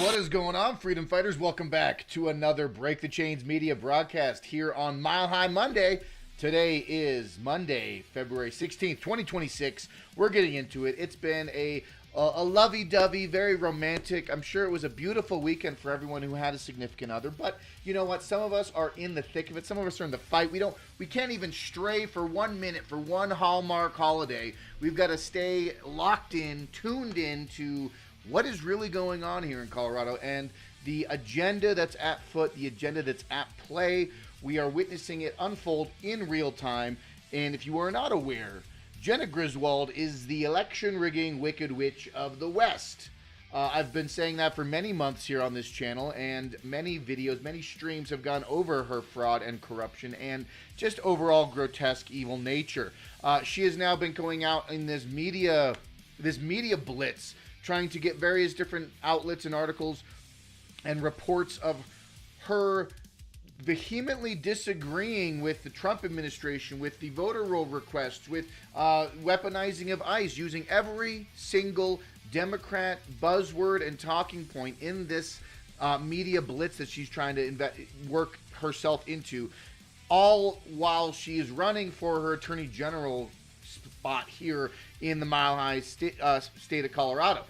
What is going on, freedom fighters? Welcome back to another Break the Chains media broadcast here on Mile High Monday. Today is Monday, February 16th, 2026. We're getting into it. It's been a lovey-dovey, very romantic. I'm sure it was a beautiful weekend for everyone who had a significant other. But you know what? Some of us are in the thick of it. Some of us are in the fight. We can't even stray for 1 minute for one Hallmark holiday. We've got to stay locked in, tuned in to what is really going on here in Colorado and the agenda that's at foot, the agenda that's at play. We are witnessing it unfold in real time. And if you are not aware, Jena Griswold is the election rigging wicked witch of the West. I've been saying that for many months here on this channel, and many videos, many streams have gone over her fraud and corruption and just overall grotesque evil nature. She has now been going out in this media blitz, trying to get various different outlets and articles and reports of her vehemently disagreeing with the Trump administration, with the voter roll requests, with weaponizing of ICE, using every single Democrat buzzword and talking point in this media blitz that she's trying to work herself into, all while she is running for her attorney general spot here in the Mile High state of Colorado.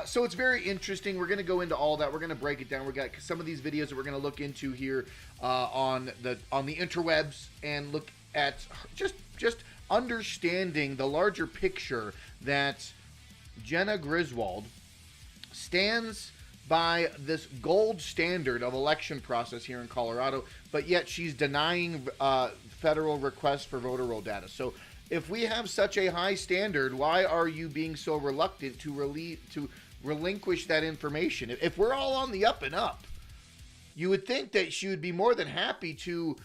So it's very interesting. We're going to go into all that. We're going to break it down. We got some of these videos that we're going to look into here on the interwebs and look at just understanding the larger picture that Jena Griswold stands by this gold standard of election process here in Colorado, but yet she's denying federal requests for voter roll data. So if we have such a high standard, why are you being so reluctant to relinquish that information? If we're all on the up and up, you would think that she would be more than happy to,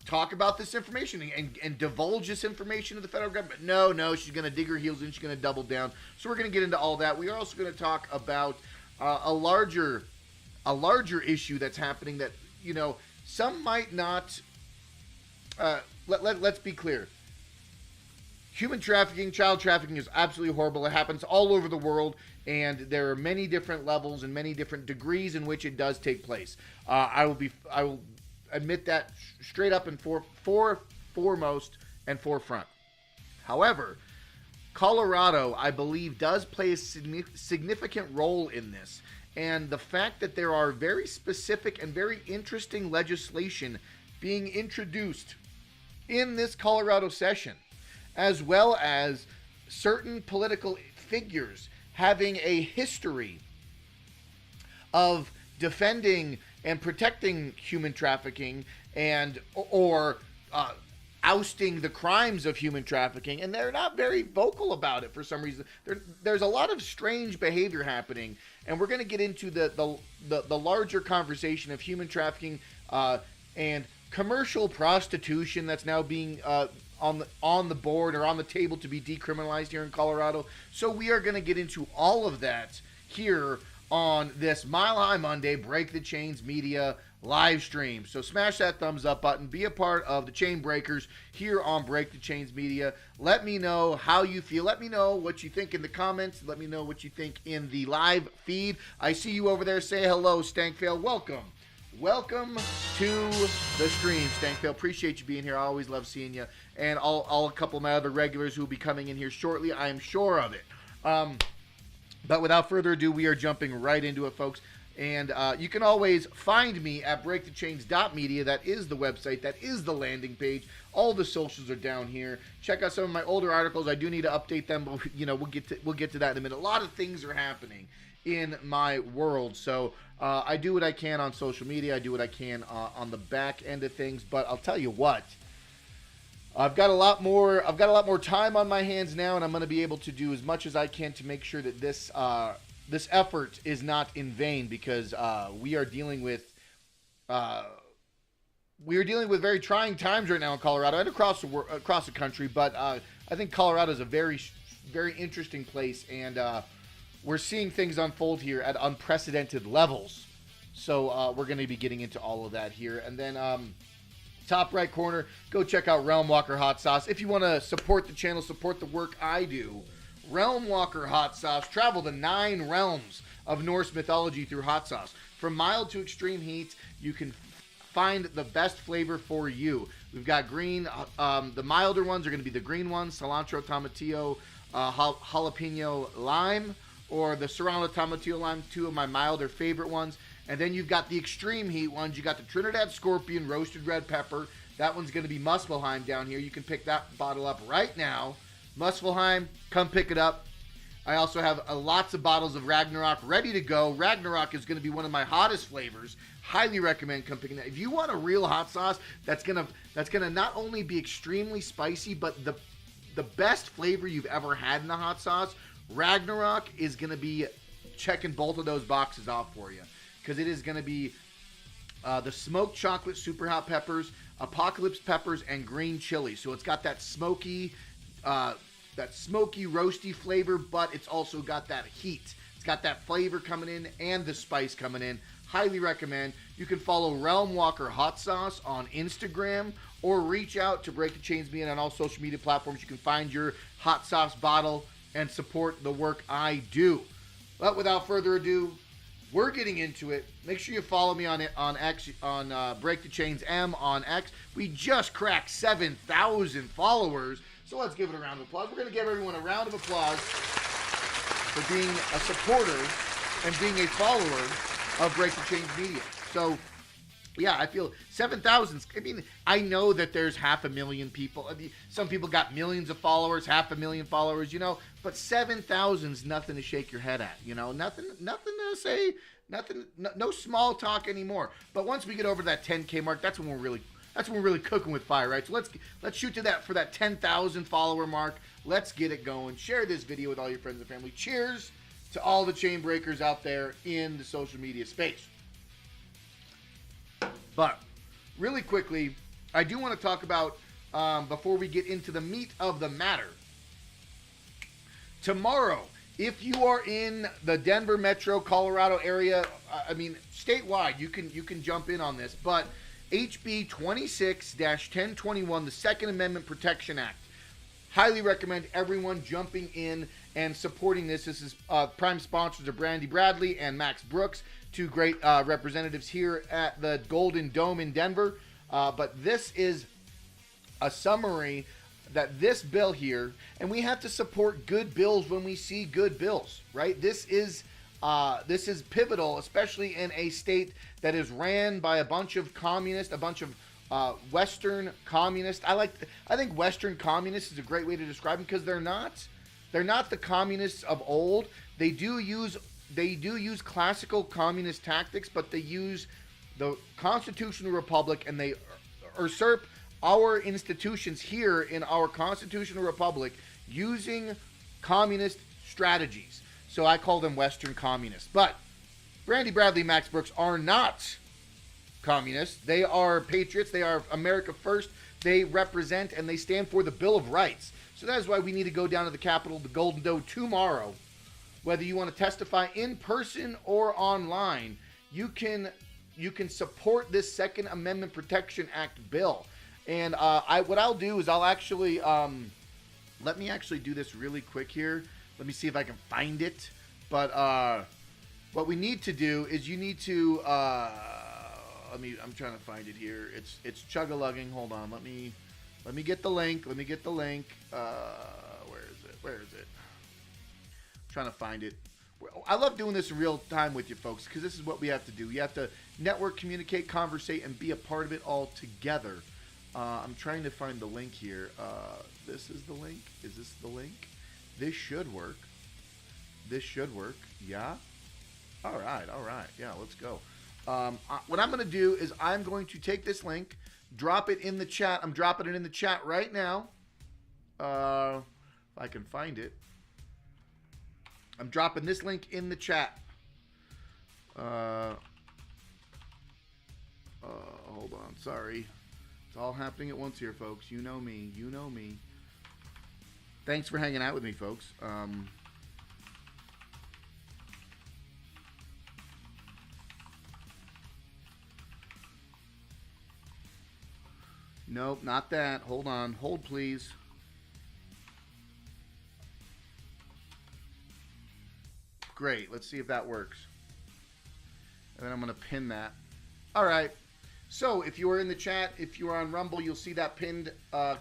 talk about this information and divulge this information to the federal government. No, she's going to dig her heels in. She's going to double down. So we're going to get into all that. We are also going to talk about a larger issue that's happening that, some might not. Let's be clear. Human trafficking, child trafficking is absolutely horrible. It happens all over the world, and there are many different levels and many different degrees in which it does take place. I will admit that straight up and foremost and forefront. However, Colorado, I believe, does play a significant role in this, and the fact that there are very specific and very interesting legislation being introduced in this Colorado session, as well as certain political figures having a history of defending and protecting human trafficking and or ousting the crimes of human trafficking, and they're not very vocal about it for some reason. There's a lot of strange behavior happening, and we're going to get into the larger conversation of human trafficking and commercial prostitution that's now being on the board or on the table to be decriminalized here in Colorado. So we are going to get into all of that here on this Mile High Monday Break the Chains media live stream. So smash that thumbs up button. Be a part of the Chain Breakers here on Break the Chains media. Let me know how you feel. Let me know what you think in the comments. Let me know what you think in the live feed. I see you over there. Say hello, Stankfail. Welcome to the stream, Stankfail. Appreciate you being here. I always love seeing you. And all a couple of my other regulars who will be coming in here shortly. I am sure of it. But without further ado, we are jumping right into it, folks. And you can always find me at breakthechains.media. That is the website. That is the landing page. All the socials are down here. Check out some of my older articles. I do need to update them, but we'll get to that in a minute. A lot of things are happening in my world, so I do what I can on social media. I do what I can on the back end of things. But I'll tell you what, I've got a lot more time on my hands now, and I'm going to be able to do as much as I can to make sure that this effort is not in vain, because we are dealing with very trying times right now in Colorado and across the country. But I think Colorado is a very, very interesting place, and we're seeing things unfold here at unprecedented levels. So we're going to be getting into all of that here. And then top right corner, go check out Realm Walker Hot Sauce. If you want to support the channel, support the work I do, Realm Walker Hot Sauce. Travel the 9 realms of Norse mythology through hot sauce. From mild to extreme heat, you can find the best flavor for you. We've got green. The milder ones are going to be the green ones: cilantro, tomatillo, jalapeno, lime, or the serrano, tomatillo, lime. Two of my milder favorite ones. And then you've got the extreme heat ones. You got the Trinidad Scorpion roasted red pepper. That one's going to be Muspelheim down here. You can pick that bottle up right now. Muspelheim, come pick it up. I also have lots of bottles of Ragnarok ready to go. Ragnarok is going to be one of my hottest flavors. Highly recommend come picking that. If you want a real hot sauce that's gonna not only be extremely spicy, but the best flavor you've ever had in a hot sauce, Ragnarok is going to be checking both of those boxes off for you. Because it is going to be the smoked chocolate super hot peppers, apocalypse peppers, and green chili. So it's got that smoky, roasty flavor, but it's also got that heat. It's got that flavor coming in and the spice coming in. Highly recommend. You can follow Realm Walker Hot Sauce on Instagram or reach out to Break the Chains Me on all social media platforms. You can find your hot sauce bottle and support the work I do. But without further ado, we're getting into it. Make sure you follow me on X, on Break the Chains M on X. We just cracked 7,000 followers, so let's give it a round of applause. We're going to give everyone a round of applause for being a supporter and being a follower of Break the Chains Media. So, yeah, I feel 7,000. I mean, I know that there's 500,000 people. I mean, some people got millions of followers, 500,000 followers, but 7,000's nothing to shake your head at, nothing to say, nothing, no small talk anymore. But once we get over that 10K mark, that's when we're really cooking with fire, right? So let's shoot to that for that 10,000 follower mark. Let's get it going. Share this video with all your friends and family. Cheers to all the chain breakers out there in the social media space. But really quickly, I do want to talk about, before we get into the meat of the matter, tomorrow, if you are in the Denver metro, Colorado area, I mean, statewide, you can jump in on this, but HB 26-1021, the Second Amendment Protection Act. Highly recommend everyone jumping in and supporting this. This is prime sponsors of Brandy Bradley and Max Brooks, two great representatives here at the Golden Dome in Denver. But this is a summary that this bill here, and we have to support good bills when we see good bills, right? This is pivotal, especially in a state that is ran by a bunch of communists, a bunch of Western communists. I think Western communists is a great way to describe them because they're not the communists of old. They do use classical communist tactics, but they use the constitutional republic and they usurp our institutions here in our constitutional republic using communist strategies. So I call them Western communists. But Brandy Bradley, Max Brooks are not communists. They are patriots. They are America first. They represent and they stand for the Bill of Rights. So that is why we need to go down to the Capitol, the Golden Dome, tomorrow. Whether you want to testify in person or online, you can support this Second Amendment Protection Act bill. And what I'll do is I'll actually let me actually do this really quick here. Let me see if I can find it. But what we need to do is you need to I'm trying to find it here. It's chug-a-lugging. Hold on. Let me get the link. Where is it? I'm trying to find it. I love doing this in real time with you folks because this is what we have to do. You have to network, communicate, conversate, and be a part of it all together. I'm trying to find the link here. This is the link. Is this the link? This should work. Yeah? All right. Yeah, let's go. What I'm going to do is I'm going to take this link, drop it in the chat. I'm dropping it in the chat right now. If I can find it. I'm dropping this link in the chat. Hold on. Sorry. It's all happening at once here, folks. You know me. Thanks for hanging out with me, folks. Nope, not that. Hold on. Hold, please. Great. Let's see if that works. And then I'm going to pin that. All right. So if you are in the chat, if you are on Rumble, you'll see that pinned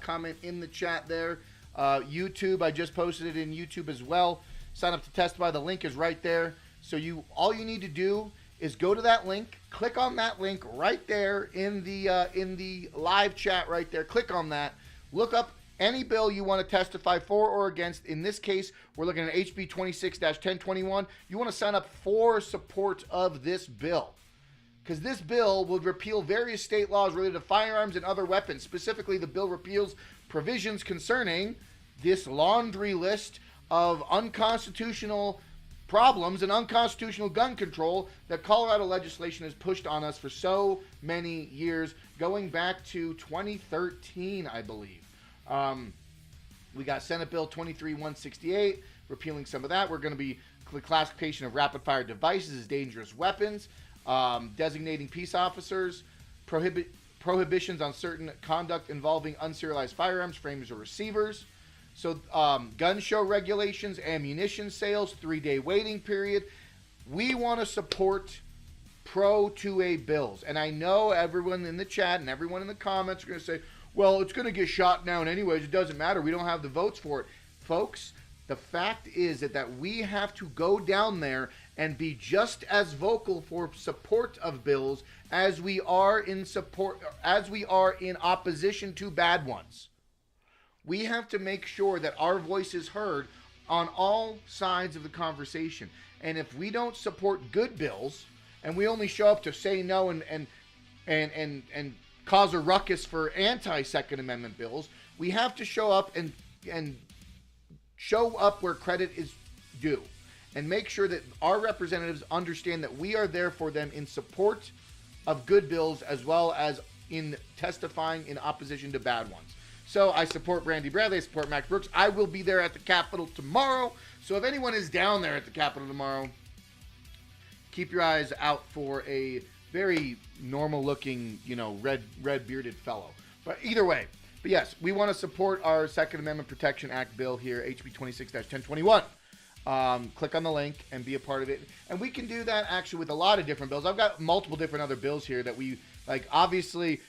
comment in the chat there. YouTube, I just posted it in YouTube as well. Sign up to testify. The link is right there. So all you need to do is go to that link, click on that link right there in the live chat right there. Click on that. Look up any bill you want to testify for or against. In this case, we're looking at HB 26-1021. You want to sign up for support of this bill, because this bill will repeal various state laws related to firearms and other weapons. Specifically, the bill repeals provisions concerning this laundry list of unconstitutional problems and unconstitutional gun control that Colorado legislation has pushed on us for so many years, going back to 2013, I believe. We got Senate Bill 23-168, repealing some of that. We're going to be classification of rapid-fire devices as dangerous weapons, designating peace officers, prohibitions on certain conduct involving unserialized firearms, framers, or receivers. So gun show regulations, ammunition sales, 3-day waiting period. We want to support pro 2A bills. And I know everyone in the chat and everyone in the comments are going to say, well, it's going to get shot down anyways. It doesn't matter. We don't have the votes for it. Folks, the fact is that we have to go down there and be just as vocal for support of bills as we are in opposition to bad ones. We have to make sure that our voice is heard on all sides of the conversation. And if we don't support good bills and we only show up to say no and cause a ruckus for anti-Second Amendment bills, we have to show up and show up where credit is due and make sure that our representatives understand that we are there for them in support of good bills as well as in testifying in opposition to bad ones. So I support Brandy Bradley, I support Max Brooks. I will be there at the Capitol tomorrow. So if anyone is down there at the Capitol tomorrow, keep your eyes out for a very normal looking, red bearded fellow. But either way, but yes, we want to support our Second Amendment Protection Act bill here, HB 26-1021. Click on the link and be a part of it. And we can do that actually with a lot of different bills. I've got multiple different other bills here that we like. Obviously,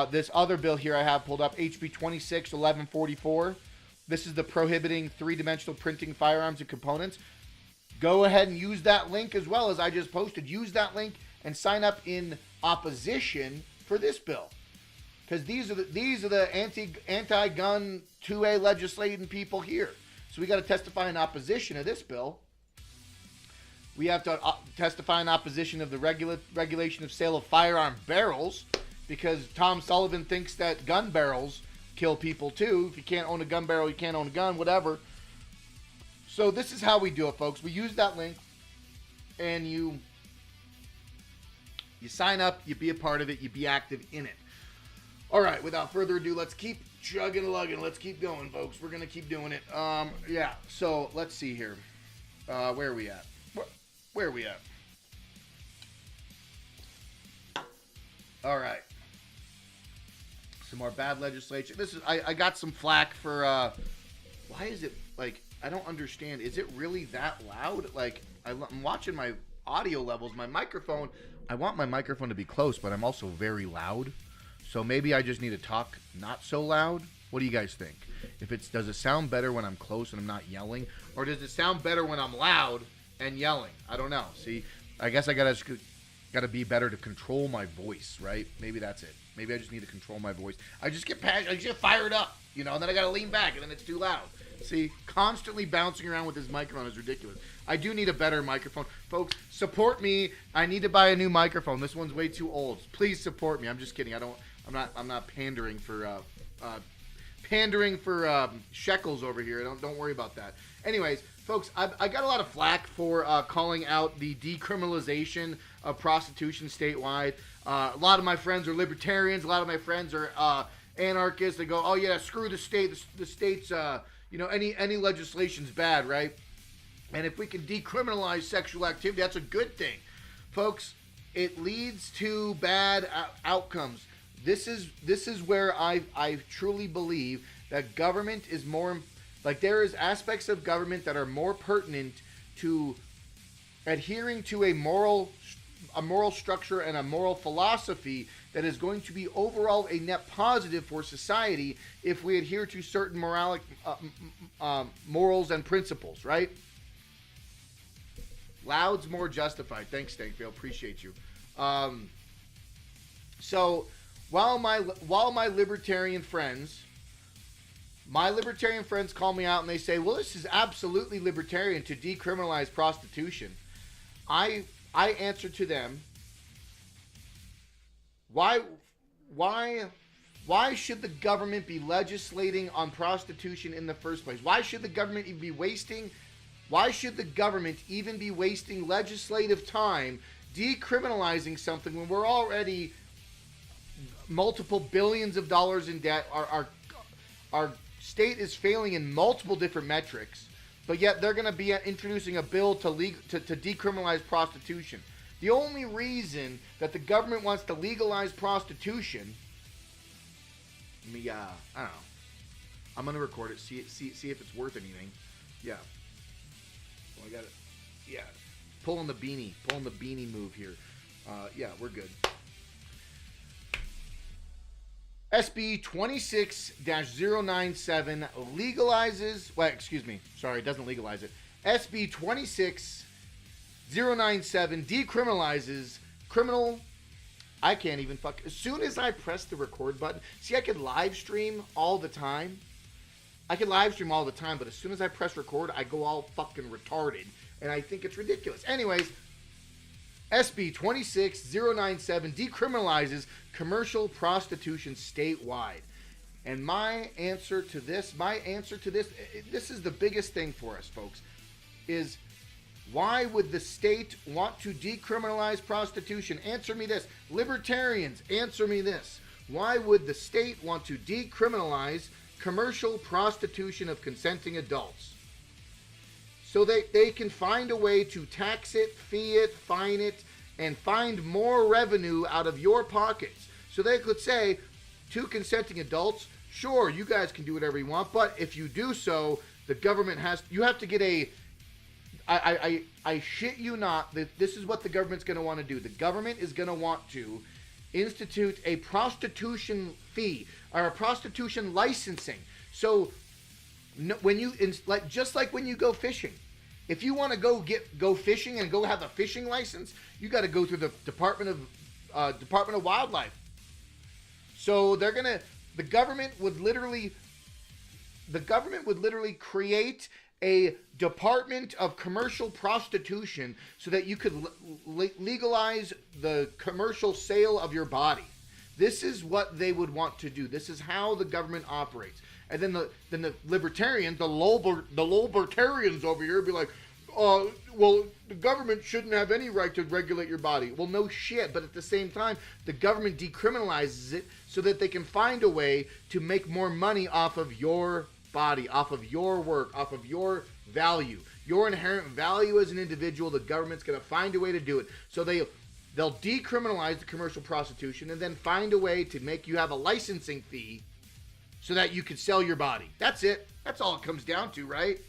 this other bill here I have pulled up, HB 26-1144. This is the prohibiting three-dimensional printing firearms and components. Go ahead and use that link as well as I just posted. Use that link and sign up in opposition for this bill, because these are the anti-gun 2A legislating people here. So we got to testify in opposition of this bill. We have to testify in opposition of the regulation of sale of firearm barrels, because Tom Sullivan thinks that gun barrels kill people too. If you can't own a gun barrel, you can't own a gun, whatever. So this is how we do it, folks. We use that link, and you sign up, you be a part of it, you be active in it. All right, without further ado, let's keep chugging and lugging. Let's keep going, folks. We're going to keep doing it. Yeah, so let's see here. Where are we at? Where are we at? All right. Some more bad legislation. I got some flack for, why is it, like, I don't understand. Is it really that loud? Like, I'm watching my audio levels, my microphone. I want my microphone to be close, but I'm also very loud. So maybe I just need to talk not so loud. What do you guys think? Does it sound better when I'm close and I'm not yelling? Or does it sound better when I'm loud and yelling? I don't know. See, I guess I gotta be better to control my voice, right? Maybe that's it. Maybe I just need to control my voice. I just get passionate, I just get fired up, and then I gotta lean back, and then it's too loud. See, constantly bouncing around with this microphone is ridiculous. I do need a better microphone. Folks, support me. I need to buy a new microphone. This one's way too old. Please support me. I'm just kidding. I'm not pandering for shekels over here. Don't worry about that. Anyways, folks, I got a lot of flack for calling out the decriminalization of prostitution statewide. A lot of my friends are libertarians. A lot of my friends are anarchists. They go, oh yeah, screw the state. The state's any legislation's bad, right? And if we can decriminalize sexual activity, that's a good thing. Folks, it leads to bad outcomes. This is where I truly believe that government is more, like, there is aspects of government that are more pertinent to adhering to a moral structure and a moral philosophy that is going to be overall a net positive for society if we adhere to certain morals and principles, right? Loud's more justified. Thanks, Stankville. Appreciate you. So while my libertarian friends call me out and they say, well, this is absolutely libertarian to decriminalize prostitution, I answer to them, why should the government be legislating on prostitution in the first place? Why should the government even be wasting legislative time decriminalizing something when we're already multiple billions of dollars in debt? Our state is failing in multiple different metrics, but yet they're going to be introducing a bill to decriminalize prostitution. The only reason that the government wants to legalize prostitution, I don't know. I'm going to record it, see if it's worth anything. Yeah. Well, I got it. Yeah. Pulling the beanie move here. Yeah, we're good. SB 26-097 legalizes, it doesn't legalize it. SB 26-097 decriminalizes criminal, I can't even as soon as I press the record button, see, I could live stream all the time. But as soon as I press record, I go all fucking retarded, and I think it's ridiculous. Anyways, SB 26-097 decriminalizes commercial prostitution statewide. And my answer to this, this is the biggest thing for us, folks, is why would the state want to decriminalize prostitution? Answer me this. Libertarians, answer me this. Why would the state want to decriminalize commercial prostitution of consenting adults? So they can find a way to tax it, fee it, fine it, and find more revenue out of your pockets. So they could say to consenting adults, sure, you guys can do whatever you want, but if you do so, the government you have to get I shit you not, this is what the government's going to want to do. The government is going to want to institute a prostitution fee or a prostitution licensing. So just like when you go fishing, if you want to go fishing and go have a fishing license, you got to go through the Department of Wildlife. So the government would literally create a Department of Commercial Prostitution so that you could legalize the commercial sale of your body. This is what they would want to do. This is how the government operates. And then the libertarians, the libertarians over here be like, well, the government shouldn't have any right to regulate your body. Well, no shit. But at the same time, the government decriminalizes it so that they can find a way to make more money off of your body, off of your work, off of your value, your inherent value as an individual. The government's going to find a way to do it. So they'll decriminalize the commercial prostitution and then find a way to make you have a licensing fee so that you could sell your body. That's it. That's all it comes down to, right?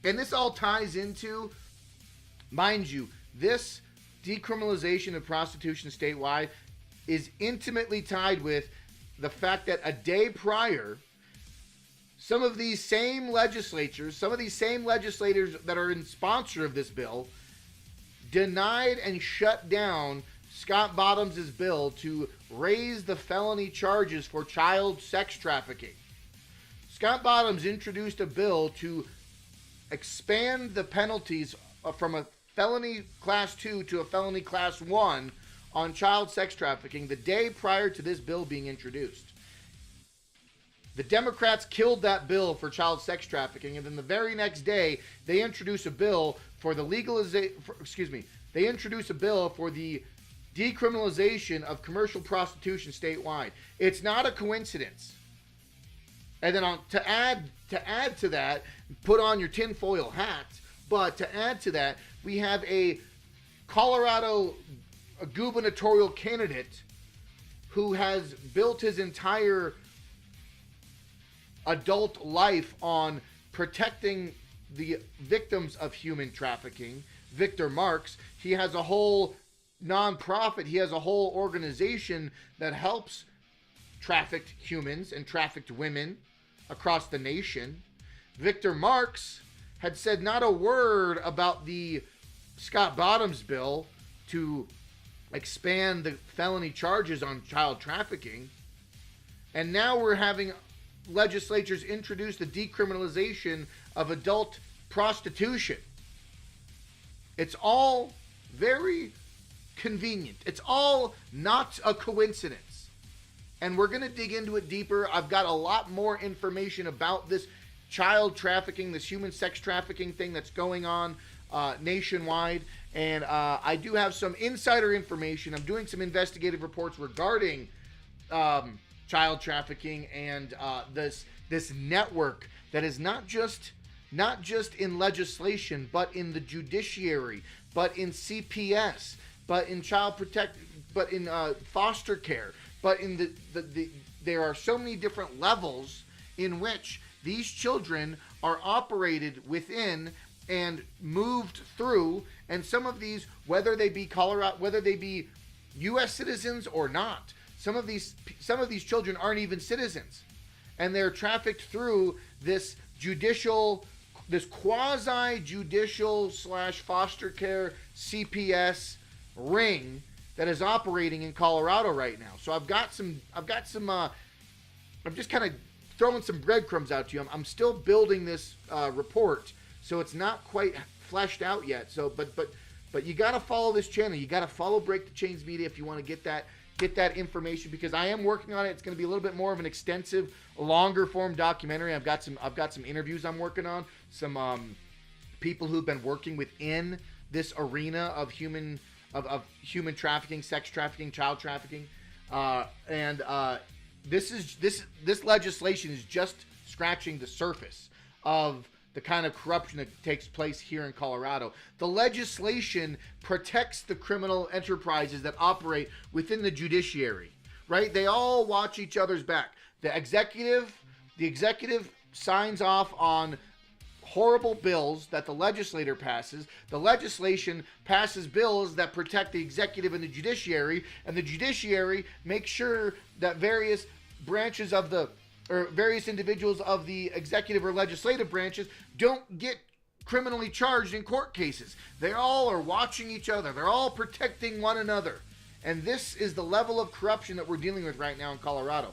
And this all ties into, mind you, this decriminalization of prostitution statewide is intimately tied with the fact that a day prior, some of these same legislators that are in sponsor of this bill denied and shut down Scott Bottoms' bill to raise the felony charges for child sex trafficking. Scott Bottoms introduced a bill to expand the penalties from a felony class 2 to a felony class 1 on child sex trafficking the day prior to this bill being introduced. The Democrats killed that bill for child sex trafficking, and then the very next day, they introduce a bill for the decriminalization of commercial prostitution statewide. It's not a coincidence. And then to add to that, put on your tinfoil hat, but to add to that, we have a Colorado gubernatorial candidate who has built his entire adult life on protecting the victims of human trafficking, Victor Marx. He has a whole nonprofit, he has a whole organization that helps trafficked humans and trafficked women across the nation. Victor Marx had said not a word about the Scott Bottoms bill to expand the felony charges on child trafficking. And now we're having legislatures introduce the decriminalization of adult prostitution. It's all very convenient. It's all not a coincidence. And we're going to dig into it deeper. I've got a lot more information about this child trafficking, this human sex trafficking thing that's going on nationwide. And I do have some insider information. I'm doing some investigative reports regarding child trafficking and this network that is not just in legislation, but in the judiciary, but in CPS, but in but in foster care, but in there are so many different levels in which these children are operated within and moved through, and some of these, whether they be U.S. citizens or not, some of these children aren't even citizens, and they're trafficked through this quasi-judicial / foster care CPS ring that is operating in Colorado right now. So I'm just kind of throwing some breadcrumbs out to you. I'm still building this report, so it's not quite fleshed out yet. So, but you got to follow this channel. You got to follow Break the Chains Media if you want to get that information, because I am working on it. It's going to be a little bit more of an extensive, longer form documentary. I've got some interviews I'm working on, some people who've been working within this arena of human trafficking, sex trafficking, child trafficking, and this legislation is just scratching the surface of the kind of corruption that takes place here in Colorado. The legislation protects the criminal enterprises that operate within the judiciary, right? They all watch each other's back. The executive signs off on horrible bills that the legislator passes. The legislation passes bills that protect the executive and the judiciary, and the judiciary makes sure that various individuals of the executive or legislative branches don't get criminally charged in court cases. They all are watching each other. They're all protecting one another. And this is the level of corruption that we're dealing with right now in Colorado.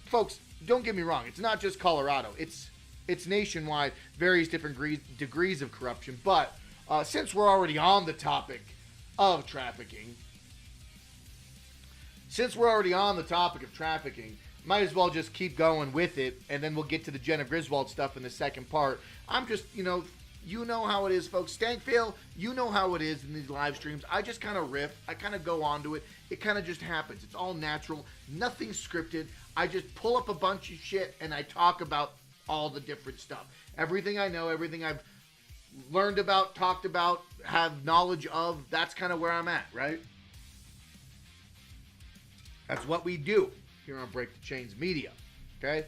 Folks, don't get me wrong. It's not just Colorado. It's nationwide, various different degrees of corruption. But since we're already on the topic of trafficking, might as well just keep going with it, and then we'll get to the Jena Griswold stuff in the second part. I'm just, you know how it is, folks. Stankfail, you know how it is in these live streams. I just kind of riff. I kind of go onto it. It kind of just happens. It's all natural. Nothing scripted. I just pull up a bunch of shit, and I talk about all the different stuff. Everything I know, everything I've learned about, talked about, have knowledge of, that's kind of where I'm at, right? That's what we do here on Break the Chains Media, okay?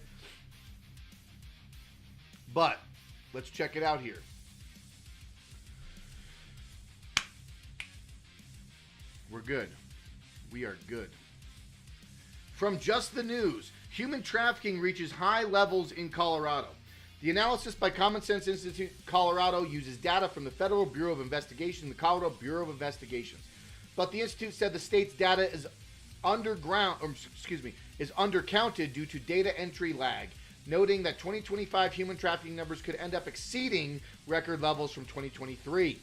But let's check it out here. We're good. We are good. From Just the News, human trafficking reaches high levels in Colorado. The analysis by Common Sense Institute Colorado uses data from the Federal Bureau of Investigation, the Colorado Bureau of Investigations. But the institute said the state's data is undercounted due to data entry lag, noting that 2025 human trafficking numbers could end up exceeding record levels from 2023.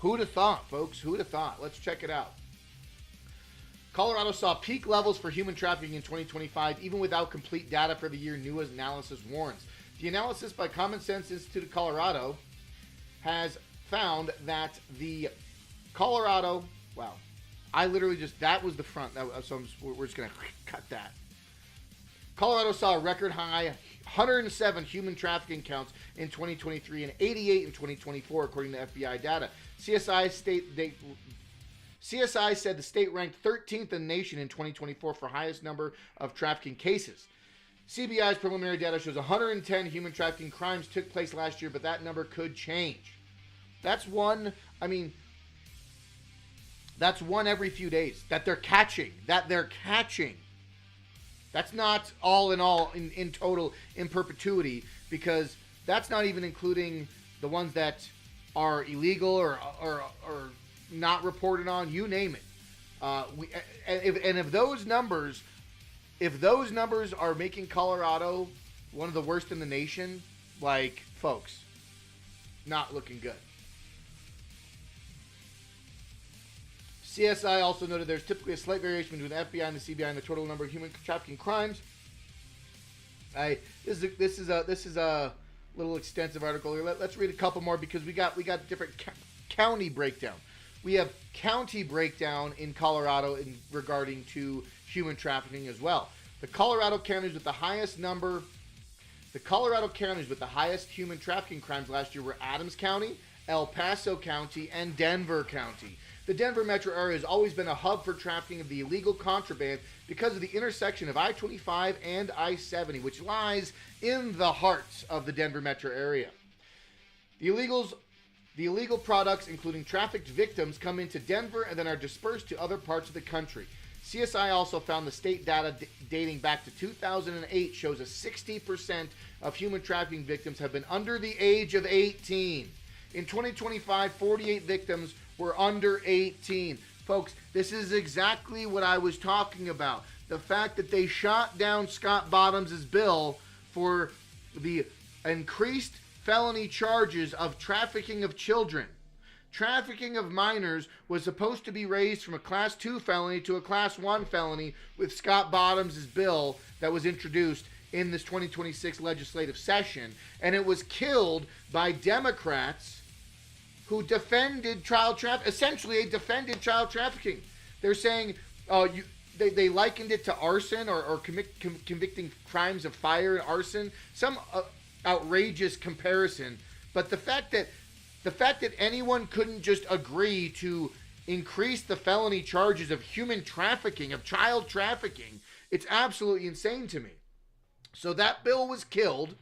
Who'd have thought, folks? Who'd have thought? Let's check it out. Colorado saw peak levels for human trafficking in 2025, even without complete data for the year, new analysis warns. The analysis by Common Sense Institute of Colorado has found that the Colorado, wow, I literally just, that was the front, so we're just going to cut that. Colorado saw a record high 107 human trafficking counts in 2023 and 88 in 2024, according to FBI data. CSI said the state ranked 13th in the nation in 2024 for highest number of trafficking cases. CBI's preliminary data shows 110 human trafficking crimes took place last year, but that number could change. That's one. I mean, that's one every few days that they're catching. That's not all in total in perpetuity, because that's not even including the ones that are illegal or not reported on. You name it. If those numbers are making Colorado one of the worst in the nation, like, folks, not looking good. CSI also noted there's typically a slight variation between the FBI and the CBI in the total number of human trafficking crimes. This is a little extensive article here. Let's read a couple more, because we got different county breakdown. We have county breakdown in Colorado regarding to human trafficking as well. The Colorado counties with the highest human trafficking crimes last year were Adams County, El Paso County, and Denver County. The Denver metro area has always been a hub for trafficking of the illegal contraband because of the intersection of I-25 and I-70, which lies in the heart of the Denver metro area. The illegal products, including trafficked victims, come into Denver and then are dispersed to other parts of the country. CSI also found the state data dating back to 2008 shows a 60% of human trafficking victims have been under the age of 18. In 2025, 48 victims were under 18. Folks, this is exactly what I was talking about. The fact that they shot down Scott Bottoms' bill for the increased felony charges of trafficking of children. Trafficking of minors was supposed to be raised from a Class 2 felony to a Class 1 felony with Scott Bottoms' bill that was introduced in this 2026 legislative session, and it was killed by Democrats who defended essentially defended child trafficking. They're saying they likened it to arson or convicting crimes of fire and arson, some outrageous comparison. But the fact that anyone couldn't just agree to increase the felony charges of human trafficking, of child trafficking, it's absolutely insane to me. So that bill was killed,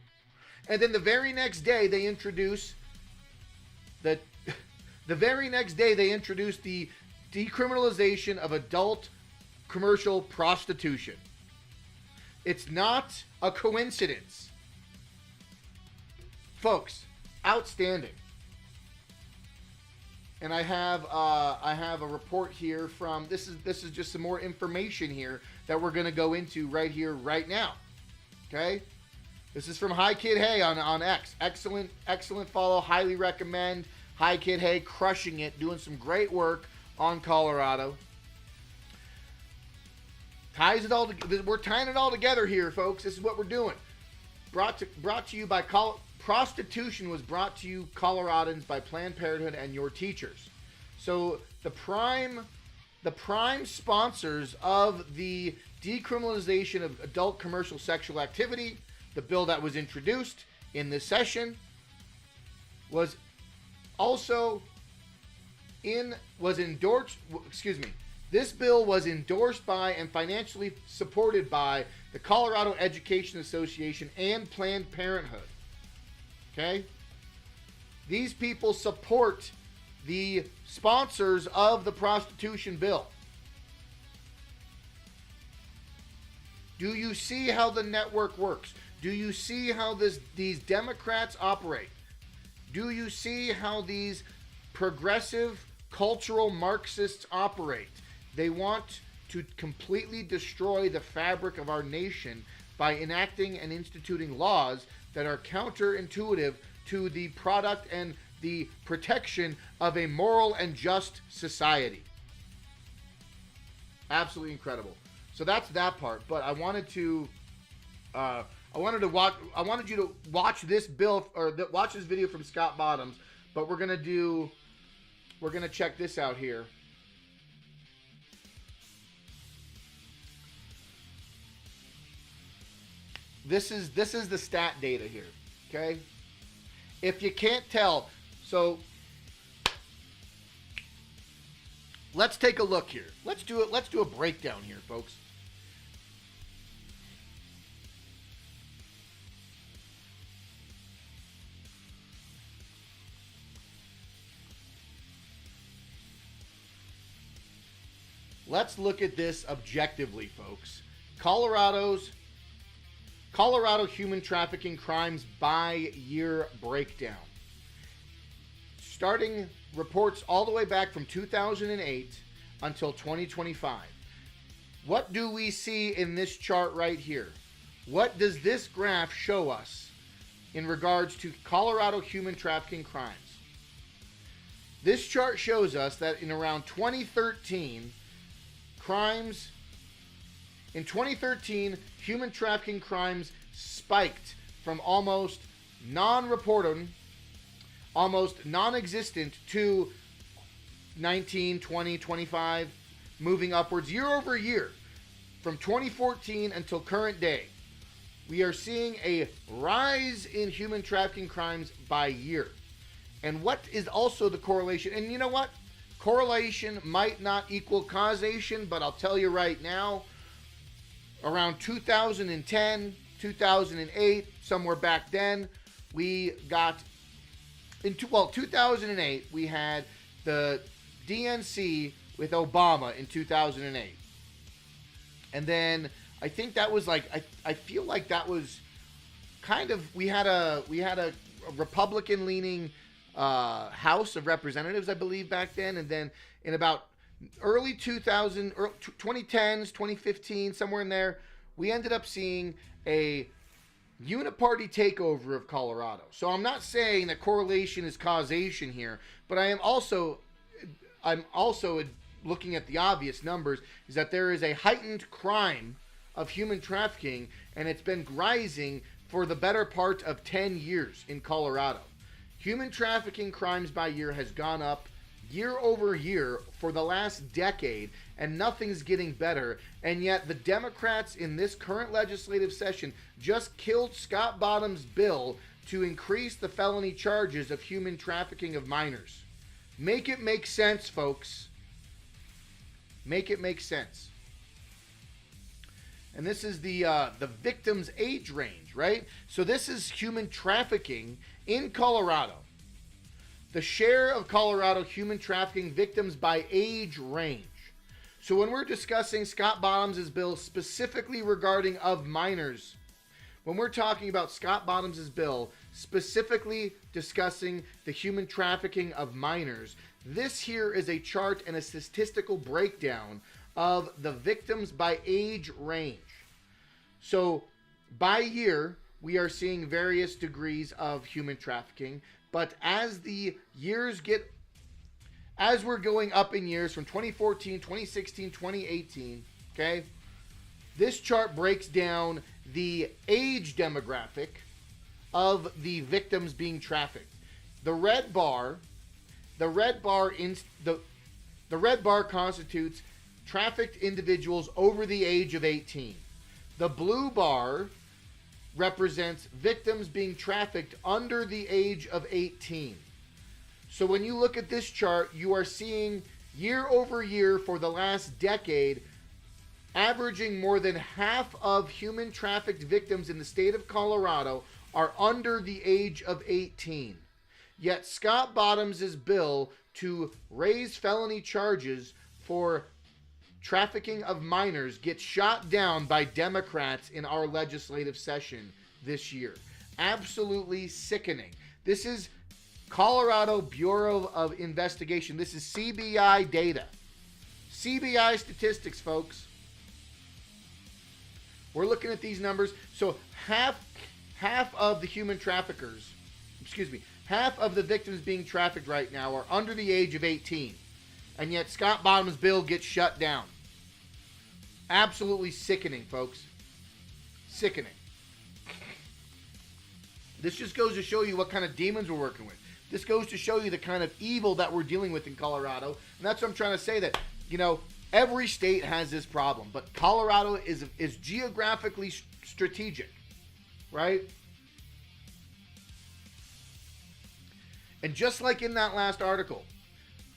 and then the very next day they introduced the decriminalization of adult commercial prostitution. It's not a coincidence. Folks, outstanding. And I have a report here from this is just some more information here that we're going to go into right here right now. Okay? This is from Hi Kid Hey on X. Excellent follow, highly recommend. Hi Kid Hey, crushing it, doing some great work on Colorado. We're tying it all together here, folks. This is what we're doing. Brought to you by Prostitution was brought to you, Coloradans, by Planned Parenthood and your teachers. So the prime sponsors of the decriminalization of adult commercial sexual activity, the bill that was introduced in this session, was endorsed. This bill was endorsed by and financially supported by the Colorado Education Association and Planned Parenthood. Okay? These people support the sponsors of the prostitution bill. Do you see how the network works? Do you see how these Democrats operate? Do you see how these progressive cultural Marxists operate? They want to completely destroy the fabric of our nation by enacting and instituting laws that are counterintuitive to the product and the protection of a moral and just society. Absolutely incredible. So that's that part. But I wanted you to watch this bill watch this video from Scott Bottoms. But we're gonna check this out here. This is the stat data here, okay? If you can't tell, so let's take a look here. Let's do a breakdown here, folks. let's look at this objectively, folks. Colorado human trafficking crimes by year breakdown. Starting reports all the way back from 2008 until 2025. What do we see in this chart right here? What does this graph show us in regards to Colorado human trafficking crimes? This chart shows us that in around 2013, human trafficking crimes spiked from almost non-reported, almost non-existent to 19, 20, 25, moving upwards year over year. From 2014 until current day, we are seeing a rise in human trafficking crimes by year. And what is also the correlation? And you know what? Correlation might not equal causation, but I'll tell you right now, around 2010, 2008, somewhere back then, we got into, 2008, we had the DNC with Obama in 2008. And then I think that was like, I feel like that was kind of, we had a Republican leaning House of Representatives, I believe, back then. And then in about early 2010s, 2015, somewhere in there, we ended up seeing a uniparty takeover of Colorado. So I'm not saying that correlation is causation here, but I'm also looking at the obvious numbers, is that there is a heightened crime of human trafficking, and it's been rising for the better part of 10 years in Colorado. Human trafficking crimes by year has gone up year over year for the last decade, and nothing's getting better. And yet the Democrats in this current legislative session just killed Scott Bottom's bill to increase the felony charges of human trafficking of minors. Make it make sense, folks. Make it make sense. And this is the victim's age range, right? So this is human trafficking in Colorado. The share of Colorado human trafficking victims by age range. So when we're discussing Scott Bottoms' bill specifically regarding of minors, when we're talking about Scott Bottoms' bill specifically discussing the human trafficking of minors, this here is a chart and a statistical breakdown of the victims by age range. So by year, we are seeing various degrees of human trafficking, but as the years as we're going up in years from 2014, 2016, 2018, okay, this chart breaks down the age demographic of the victims being trafficked. The red bar constitutes trafficked individuals over the age of 18. The blue bar represents victims being trafficked under the age of 18. So when you look at this chart, you are seeing year over year for the last decade, averaging more than half of human trafficked victims in the state of Colorado are under the age of 18. Yet Scott Bottoms' bill to raise felony charges for trafficking of minors gets shot down by Democrats in our legislative session this year. Absolutely sickening. This is Colorado Bureau of Investigation. This is CBI data. CBI statistics, folks. We're looking at these numbers. So half of the human traffickers, half of the victims being trafficked right now are under the age of 18. And yet Scott Bottoms' bill gets shut down. Absolutely sickening, folks. Sickening. This just goes to show you what kind of demons we're working with. This goes to show you the kind of evil that we're dealing with in Colorado. And that's what I'm trying to say, that, you know, every state has this problem. But Colorado is geographically strategic, right? And just like in that last article,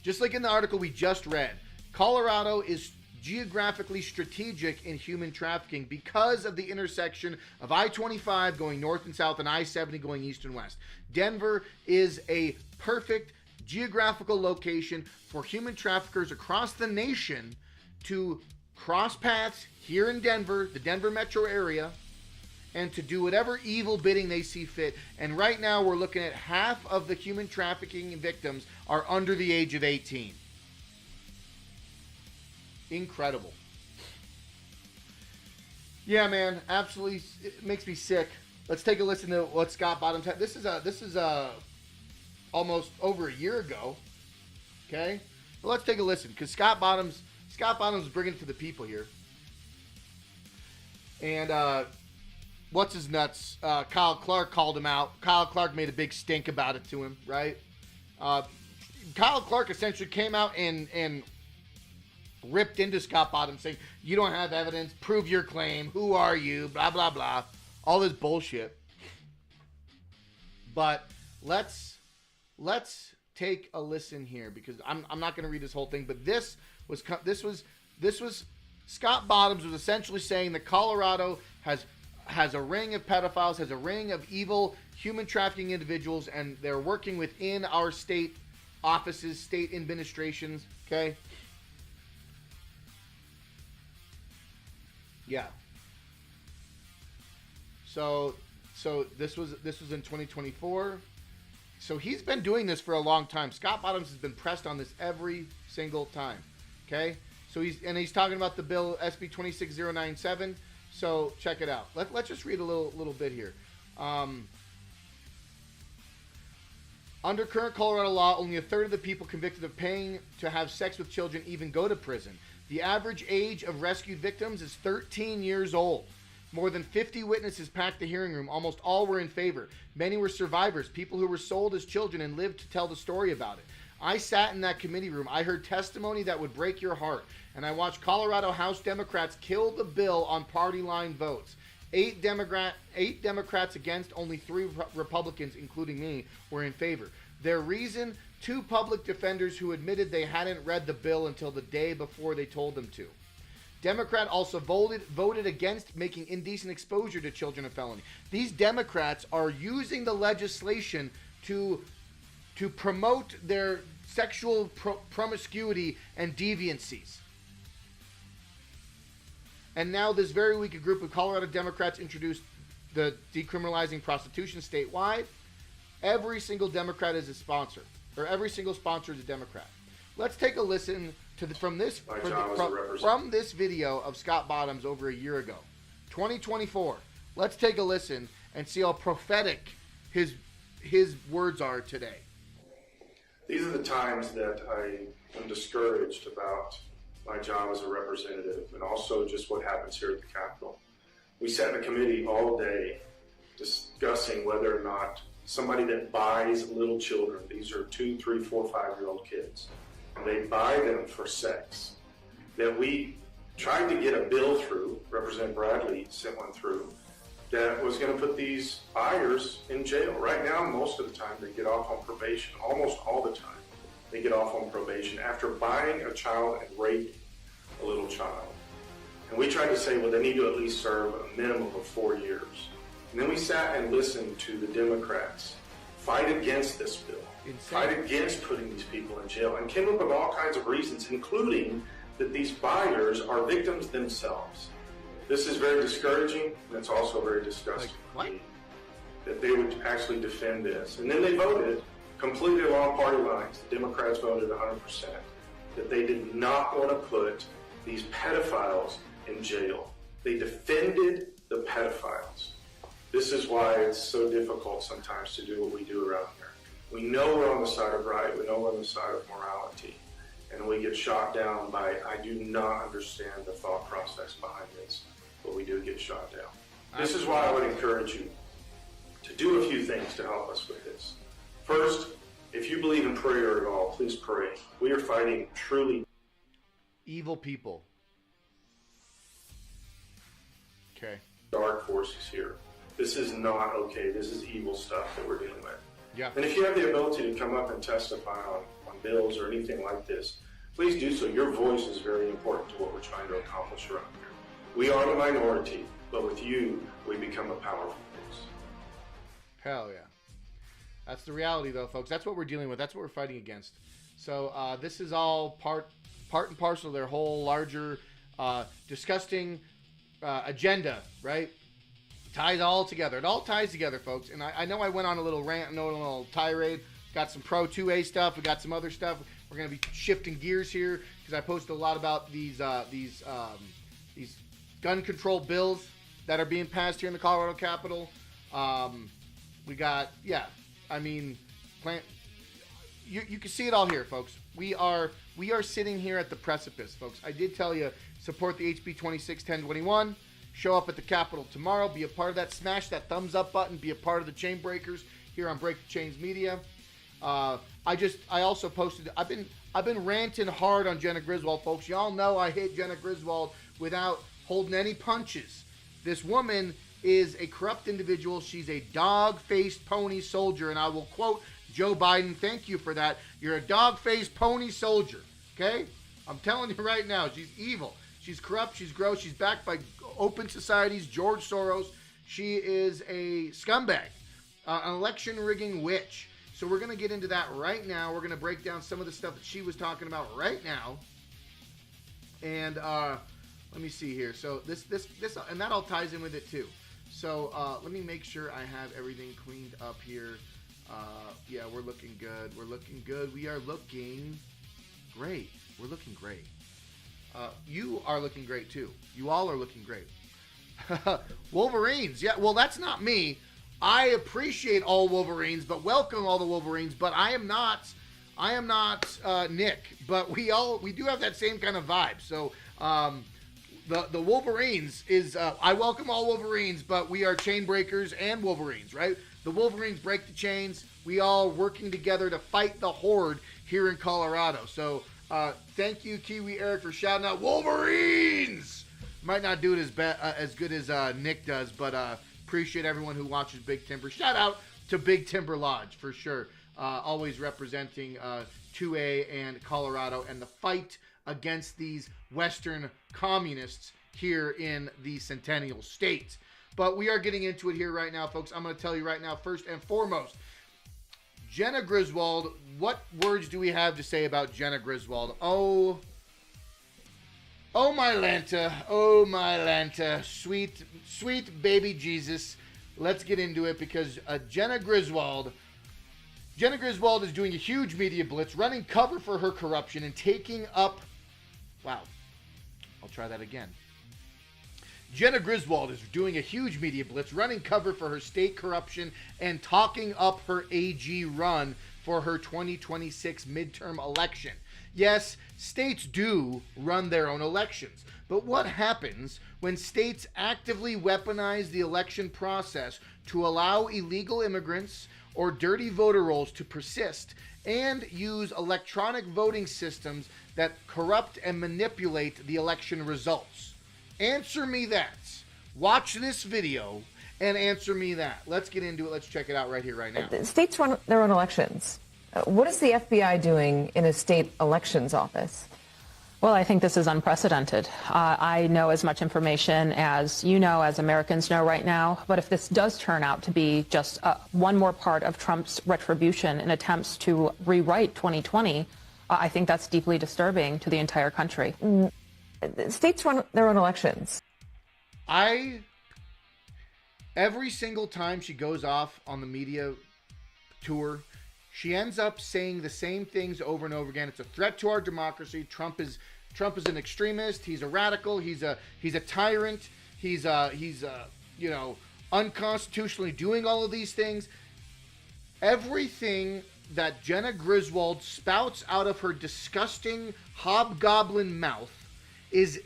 just like in the article we just read, Colorado is geographically strategic in human trafficking because of the intersection of I-25 going north and south and I-70 going east and west. Denver is a perfect geographical location for human traffickers across the nation to cross paths here in Denver, the Denver metro area, and to do whatever evil bidding they see fit. And right now we're looking at half of the human trafficking victims are under the age of 18. Incredible. Yeah, man, absolutely, it makes me sick. Let's take a listen to what Scott Bottoms had. This is almost over a year ago. Okay, well, let's take a listen because Scott Bottoms is bringing it to the people here. And what's his nuts? Kyle Clark called him out. Kyle Clark made a big stink about it to him, right? Kyle Clark essentially came out and ripped into Scott Bottoms saying, you don't have evidence, prove your claim, who are you, blah, blah, blah. All this bullshit. But let's take a listen here because I'm not going to read this whole thing, but this was Scott Bottoms was essentially saying that Colorado has a ring of pedophiles, has a ring of evil human trafficking individuals, and they're working within our state offices, state administrations, okay? Yeah. So this was in 2024. So he's been doing this for a long time. Scott Bottoms has been pressed on this every single time. Okay? So he's talking about the bill SB 26097. So check it out. Let's just read a little bit here. Under current Colorado law, only a third of the people convicted of paying to have sex with children even go to prison. The average age of rescued victims is 13 years old. More than 50 witnesses packed the hearing room. Almost all were in favor. Many were survivors, people who were sold as children and lived to tell the story about it. I sat in that committee room. I heard testimony that would break your heart. And I watched Colorado House Democrats kill the bill on party line votes. 8 Democrats against, only 3 Republicans, including me, were in favor. Their reason, 2 public defenders who admitted they hadn't read the bill until the day before they told them to. Democrat also voted against making indecent exposure to children a felony. These Democrats are using the legislation to promote their sexual promiscuity and deviancies. And now this very week, a group of Colorado Democrats introduced the decriminalizing prostitution statewide. Every single Democrat is a sponsor, or every single sponsor is a Democrat. Let's take a listen to from this video of Scott Bottoms over a year ago, 2024. Let's take a listen and see how prophetic his words are today. These are the times that I am discouraged about my job as a representative and also just what happens here at the Capitol. We sat in a committee all day discussing whether or not somebody that buys little children, these are 2, 3, 4, 5-year-old kids, and they buy them for sex, that we tried to get a bill through, Representative Bradley sent one through, that was going to put these buyers in jail. Right now, most of the time, they get off on probation. Almost all the time, they get off on probation after buying a child and raping a little child. And we tried to say, well, they need to at least serve a minimum of 4 years. And then we sat and listened to the Democrats fight against this bill, fight against putting these people in jail, and came up with all kinds of reasons, including that these buyers are victims themselves. This is very discouraging, and it's also very disgusting that they would actually defend this. And then they voted completely along party lines. The Democrats voted 100% that they did not want to put these pedophiles in jail. They defended the pedophiles. This is why it's so difficult sometimes to do what we do around here. We know we're on the side of right, we know we're on the side of morality, and we get shot down by, I do not understand the thought process behind this, but we do get shot down. This is why I would encourage you to do a few things to help us with this. First, if you believe in prayer at all, please pray. We are fighting truly evil people. Okay. Dark forces here. This is not okay. This is evil stuff that we're dealing with. Yeah. And if you have the ability to come up and testify on bills or anything like this, please do so. Your voice is very important to what we're trying to accomplish around here. We are the minority, but with you, we become a powerful force. Hell yeah. That's the reality, though, folks. That's what we're dealing with. That's what we're fighting against. So this is all part part and parcel of their whole larger disgusting agenda, right? Ties all together. It all ties together, folks. And I know I went on a little rant, a little tirade. Got some Pro 2A stuff. We got some other stuff. We're going to be shifting gears here because I posted a lot about these gun control bills that are being passed here in the Colorado Capitol. We got, you can see it all here, folks. We are sitting here at the precipice, folks. I did tell you, support the HB 261021. Show up at the Capitol tomorrow. Be a part of that. Smash that thumbs up button. Be a part of the Chain Breakers here on Break the Chains Media. I also posted. I've been ranting hard on Jena Griswold, folks. Y'all know I hate Jena Griswold without holding any punches. This woman is a corrupt individual. She's a dog-faced pony soldier, and I will quote Joe Biden. Thank you for that. You're a dog-faced pony soldier. Okay, I'm telling you right now, she's evil. She's corrupt. She's gross. She's backed by open societies, George Soros. She is a scumbag, an election rigging witch. So we're going to get into that right now. We're going to break down some of the stuff that she was talking about right now. And let me see here. So this, and that all ties in with it too. So let me make sure I have everything cleaned up here. Yeah, we're looking good. We're looking good. We are looking great. We're looking great. You are looking great too. You all are looking great. Wolverines. Yeah, well, that's not me. I appreciate all Wolverines, but welcome all the Wolverines. But I am not Nick. But we do have that same kind of vibe. So the Wolverines is I welcome all Wolverines, but we are chain breakers and Wolverines, right? The Wolverines break the chains. We all working together to fight the horde here in Colorado. So thank you, Kiwi Eric, for shouting out Wolverines. Might not do it as good as Nick does, but appreciate everyone who watches Big Timber. Shout out to Big Timber Lodge for sure. Always representing 2A and Colorado and the fight against these Western communists here in the Centennial State. But we are getting into it here right now, folks. I'm going to tell you right now, first and foremost, Jena Griswold. What words do we have to say about Jena Griswold? Oh my Lanta, sweet baby Jesus. Let's get into it because Jena Griswold is doing a huge media blitz, running cover for her corruption and taking up. Wow, I'll try that again. Jena Griswold is doing a huge media blitz, running cover for her state corruption and talking up her AG run for her 2026 midterm election. Yes, states do run their own elections, but what happens when states actively weaponize the election process to allow illegal immigrants or dirty voter rolls to persist and use electronic voting systems that corrupt and manipulate the election results? Answer me that. Watch this video and answer me that. Let's get into it. Let's check it out right here, right now. States run their own elections. What is the FBI doing in a state elections office? Well, I think this is unprecedented. I know as much information as you know, as Americans know right now. But if this does turn out to be just one more part of Trump's retribution in attempts to rewrite 2020, I think that's deeply disturbing to the entire country. States run their own elections. Every single time she goes off on the media tour, she ends up saying the same things over and over again. It's a threat to our democracy. Trump is an extremist. He's a radical. He's a tyrant. He's unconstitutionally doing all of these things. Everything that Jena Griswold spouts out of her disgusting hobgoblin mouth is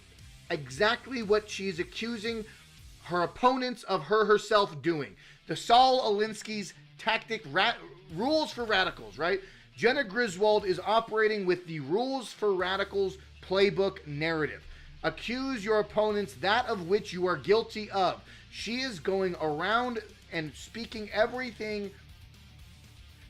exactly what she's accusing her opponents of herself doing. The Saul Alinsky's tactic, rules for radicals, right? Jena Griswold is operating with the rules for radicals playbook narrative. Accuse your opponents that of which you are guilty of. She is going around and speaking everything.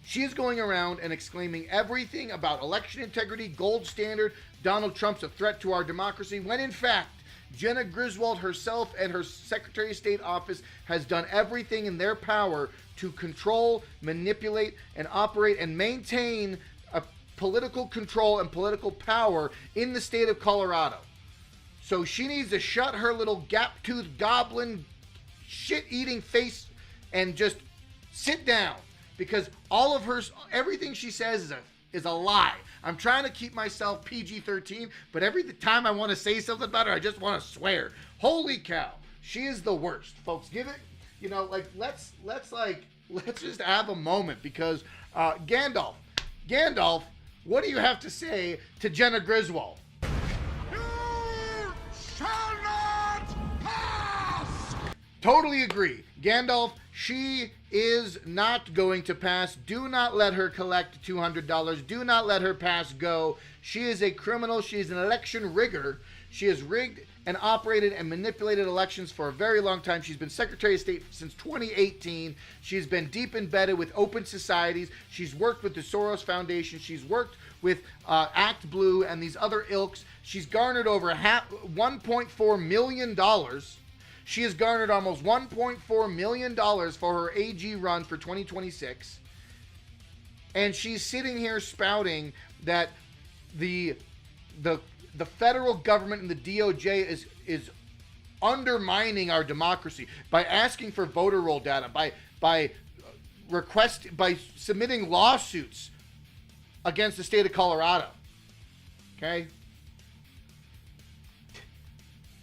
She is going around and exclaiming everything about election integrity, gold standard, Donald Trump's a threat to our democracy, when in fact, Jena Griswold herself and her Secretary of State office has done everything in their power to control, manipulate, and operate and maintain a political control and political power in the state of Colorado. So she needs to shut her little gap-toothed goblin shit-eating face and just sit down, because all of her, everything she says is a lie. I'm trying to keep myself PG-13, but every time I want to say something about her, I just want to swear. Holy cow, she is the worst, folks. Give it, like let's just have a moment, because Gandalf, what do you have to say to Jena Griswold? You shall not pass! Totally agree. Gandalf, she is not going to pass. Do not let her collect $200. Do not let her pass go. She is a criminal. She is an election rigger. She has rigged and operated and manipulated elections for a very long time. She's been Secretary of State since 2018. She's been deep embedded with open societies. She's worked with the Soros Foundation. She's worked with Act Blue and these other ilks. She's garnered over $1.4 million. She has garnered almost $1.4 million for her AG run for 2026. And she's sitting here spouting that the federal government and the DOJ is undermining our democracy by asking for voter roll data, by submitting lawsuits against the state of Colorado. Okay?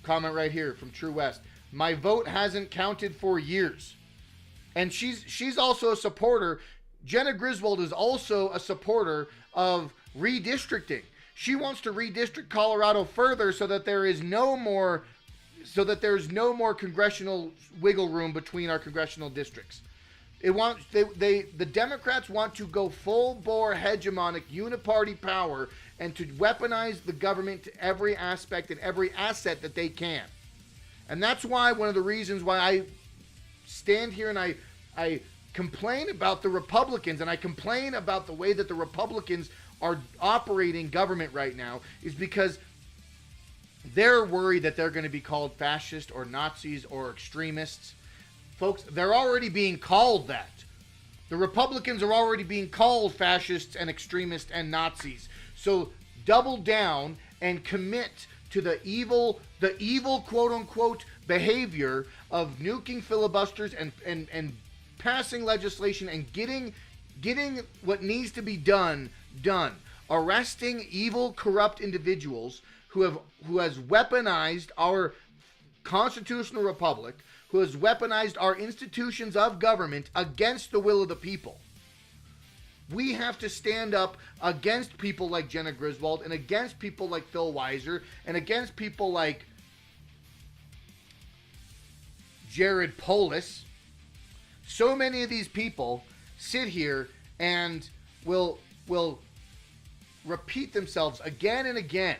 Comment right here from True West. My vote hasn't counted for years. And she's also a supporter. Jena Griswold is also a supporter of redistricting. She wants to redistrict Colorado further so that there's no more congressional wiggle room between our congressional districts. The Democrats want to go full bore hegemonic uniparty power and to weaponize the government to every aspect and every asset that they can. And that's why one of the reasons why I stand here and I complain about the Republicans, and I complain about the way that the Republicans are operating government right now, is because they're worried that they're going to be called fascist or Nazis or extremists. Folks, they're already being called that. The Republicans are already being called fascists and extremists and Nazis. So double down and commit to the evil quote-unquote behavior of nuking filibusters and passing legislation and getting what needs to be done. Arresting evil, corrupt individuals who has weaponized our constitutional republic, who has weaponized our institutions of government against the will of the people. We have to stand up against people like Jena Griswold and against people like Phil Weiser and against people like Jared Polis. So many of these people sit here and will repeat themselves again and again.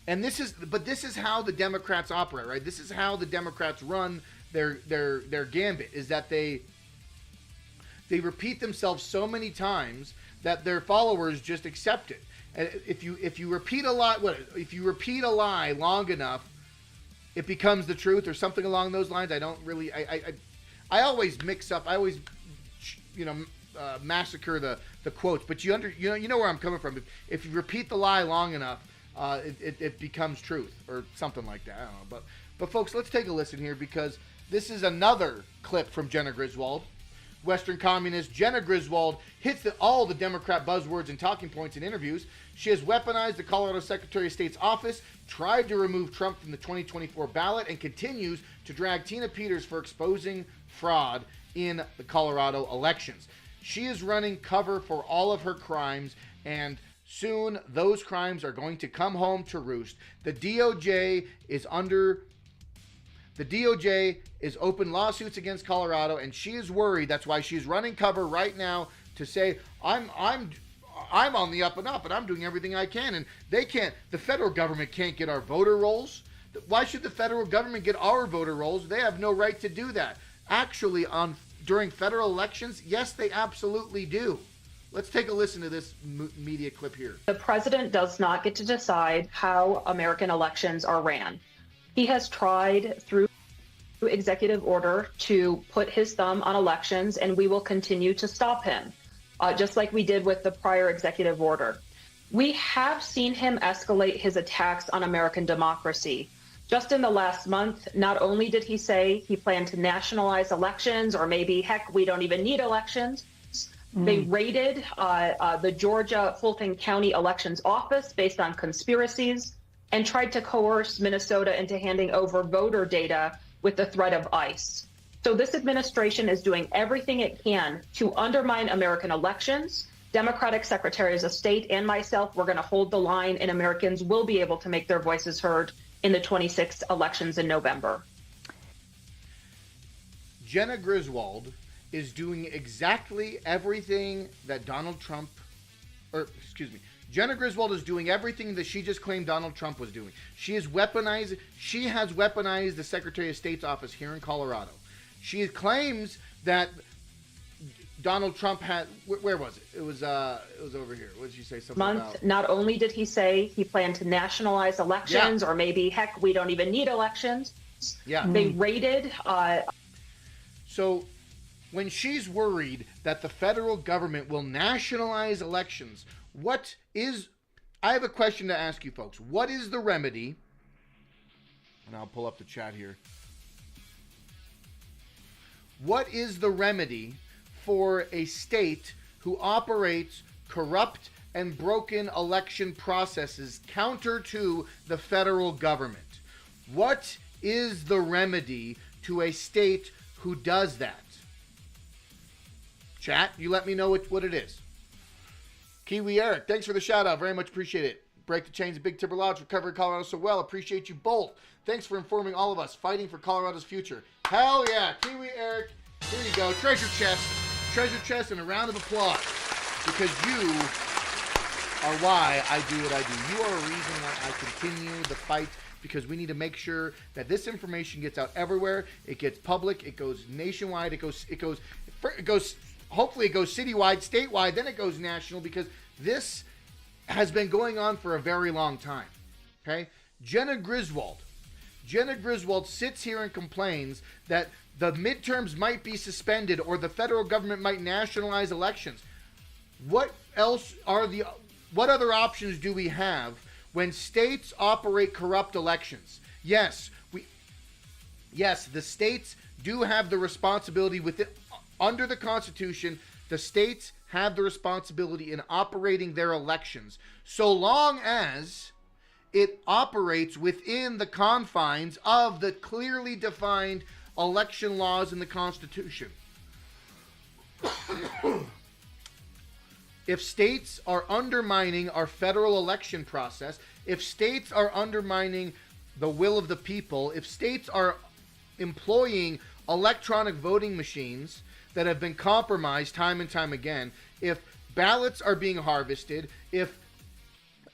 And this is how the Democrats operate, right? This is how the Democrats run their gambit, is that they repeat themselves so many times that their followers just accept it. And if you repeat a lie long enough, it becomes the truth or something along those lines. I always mix up. I always massacre the quotes, but you know where I'm coming from. If you repeat the lie long enough, it becomes truth or something like that. I don't know, but folks, let's take a listen here, because this is another clip from Jena Griswold. Western communist Jena Griswold hits all the Democrat buzzwords and talking points in interviews. She has weaponized the Colorado Secretary of State's office, tried to remove Trump from the 2024 ballot, and continues to drag Tina Peters for exposing fraud in the Colorado elections. She is running cover for all of her crimes, and soon those crimes are going to come home to roost. The DOJ is open lawsuits against Colorado, and she is worried. That's why she's running cover right now to say, I'm on the up and up, and I'm doing everything I can. And they can't. The federal government can't get our voter rolls. Why should the federal government get our voter rolls? They have no right to do that. Actually, during federal elections, yes, they absolutely do. Let's take a listen to this media clip here. The president does not get to decide how American elections are ran. He has tried through executive order to put his thumb on elections, and we will continue to stop him. just like we did with the prior executive order. We have seen him escalate his attacks on American democracy. Just in the last month, not only did he say he planned to nationalize elections, or maybe, heck, we don't even need elections. They raided the Georgia Fulton County Elections Office based on conspiracies and tried to coerce Minnesota into handing over voter data with the threat of ICE. So this administration is doing everything it can to undermine American elections. Democratic Secretaries of State and myself, we're going to hold the line, and Americans will be able to make their voices heard in the 26 elections in November. Jena Griswold is doing exactly everything that Jena Griswold is doing everything that she just claimed Donald Trump was doing. She has weaponized the Secretary of State's office here in Colorado. She claims that Donald Trump had, where was it? It was over here. What did she say? Something about? Not only did he say he planned to nationalize elections, or maybe, heck, we don't even need elections. Yeah. They raided. So when she's worried that the federal government will nationalize elections, I have a question to ask you folks. What is the remedy? And I'll pull up the chat here. What is the remedy for a state who operates corrupt and broken election processes counter to the federal government? What is the remedy to a state who does that? Chat, you let me know what it is. Kiwi Eric, thanks for the shout out. Very much appreciate it. Break the Chains of Big Timber Lodge for covering Colorado so well. Appreciate you both. Thanks for informing all of us. Fighting for Colorado's future. Hell yeah. Kiwi Eric, here you go. Treasure chest, and a round of applause. Because you are why I do what I do. You are a reason why I continue the fight, because we need to make sure that this information gets out everywhere. It gets public. It goes nationwide. It goes, hopefully it goes citywide, statewide, then it goes national, because this has been going on for a very long time. Okay? Jena Griswold sits here and complains that the midterms might be suspended or the federal government might nationalize elections. What other options do we have when states operate corrupt elections? Yes, the states do have the responsibility under the Constitution. The states have the responsibility in operating their elections, so long as it operates within the confines of the clearly defined election laws in the Constitution. If states are undermining our federal election process, if states are undermining the will of the people, if states are employing electronic voting machines that have been compromised time and time again, if ballots are being harvested, if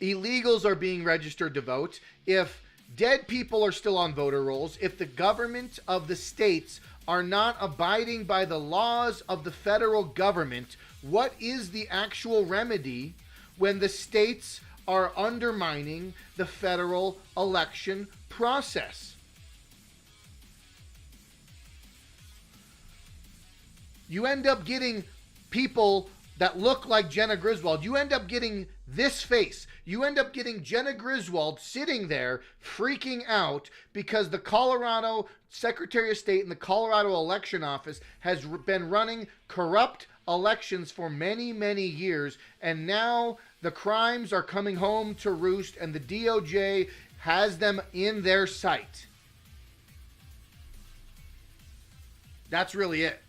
illegals are being registered to vote, if dead people are still on voter rolls, if the government of the states are not abiding by the laws of the federal government, what is the actual remedy when the states are undermining the federal election process? You end up getting people that look like Jena Griswold. You end up getting this face. You end up getting Jena Griswold sitting there freaking out because the Colorado Secretary of State and the Colorado Election Office has been running corrupt elections for many, many years, and now the crimes are coming home to roost and the DOJ has them in their sight. That's really it.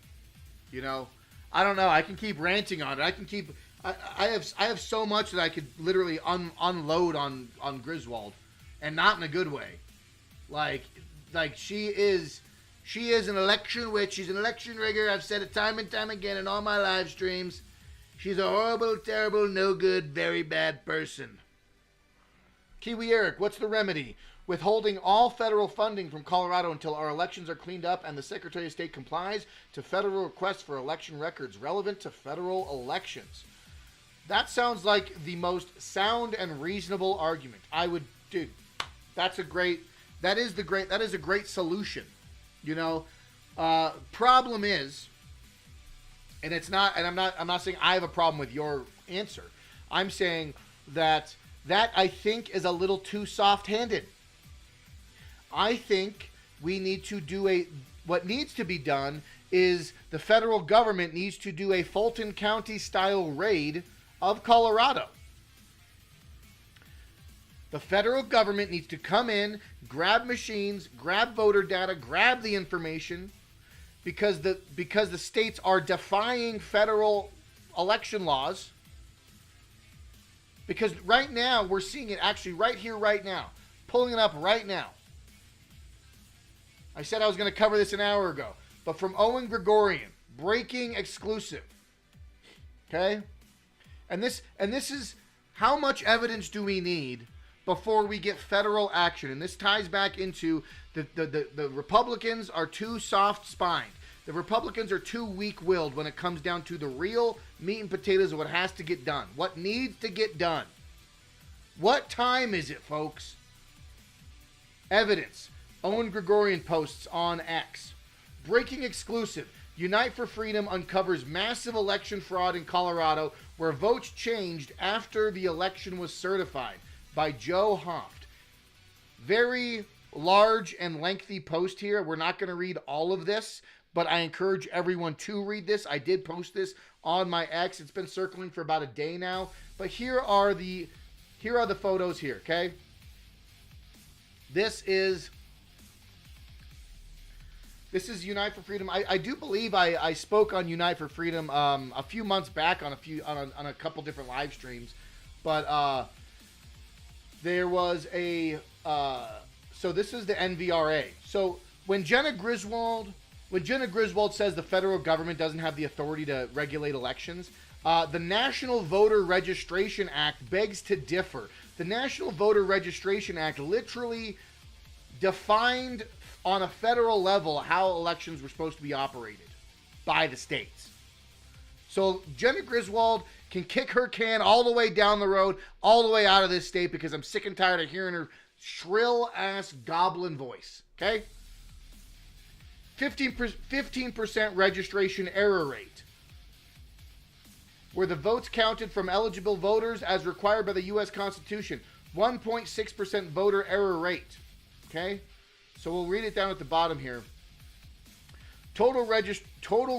You know, I don't know. I can keep ranting on it. I have so much that I could literally unload on Griswold, and not in a good way. Like she is an election witch. She's an election rigger. I've said it time and time again in all my live streams. She's a horrible, terrible, no good, very bad person. Kiwi Eric, what's the remedy? Withholding all federal funding from Colorado until our elections are cleaned up and the Secretary of State complies to federal requests for election records relevant to federal elections. That sounds like the most sound and reasonable argument. That is a great solution. You know, problem is, And it's not, and I'm not saying I have a problem with your answer. I'm saying that I think is a little too soft-handed. I think we need to do what needs to be done is the federal government needs to do a Fulton County style raid of Colorado. The federal government needs to come in, grab machines, grab voter data, grab the information, because the states are defying federal election laws. Because right now, we're seeing it actually right here, right now. Pulling it up right now. I said I was going to cover this an hour ago. But from Owen Gregorian, breaking exclusive. Okay? And this is, how much evidence do we need before we get federal action? And this ties back into the Republicans are too soft-spined. The Republicans are too weak-willed when it comes down to the real meat and potatoes of what has to get done. What needs to get done. What time is it, folks? Evidence. Owen Gregorian posts on X. Breaking exclusive. Unite for Freedom uncovers massive election fraud in Colorado where votes changed after the election was certified, by Joe Hoft. Very large and lengthy post here. We're not going to read all of this, but I encourage everyone to read this. I did post this on my X. It's been circling for about a day now. But here are the photos here, okay? This is Unite for Freedom. I do believe I spoke on Unite for Freedom a few months back on a couple different live streams. But there was so this is the NVRA. So when Jena Griswold says the federal government doesn't have the authority to regulate elections, the National Voter Registration Act begs to differ. The National Voter Registration Act literally defined on a federal level how elections were supposed to be operated by the states. So Jena Griswold can kick her can all the way down the road, all the way out of this state, because I'm sick and tired of hearing her shrill-ass goblin voice, okay? 15% registration error rate, where the votes counted from eligible voters as required by the U.S. Constitution. 1.6% voter error rate, okay? So we'll read it down at the bottom here. Total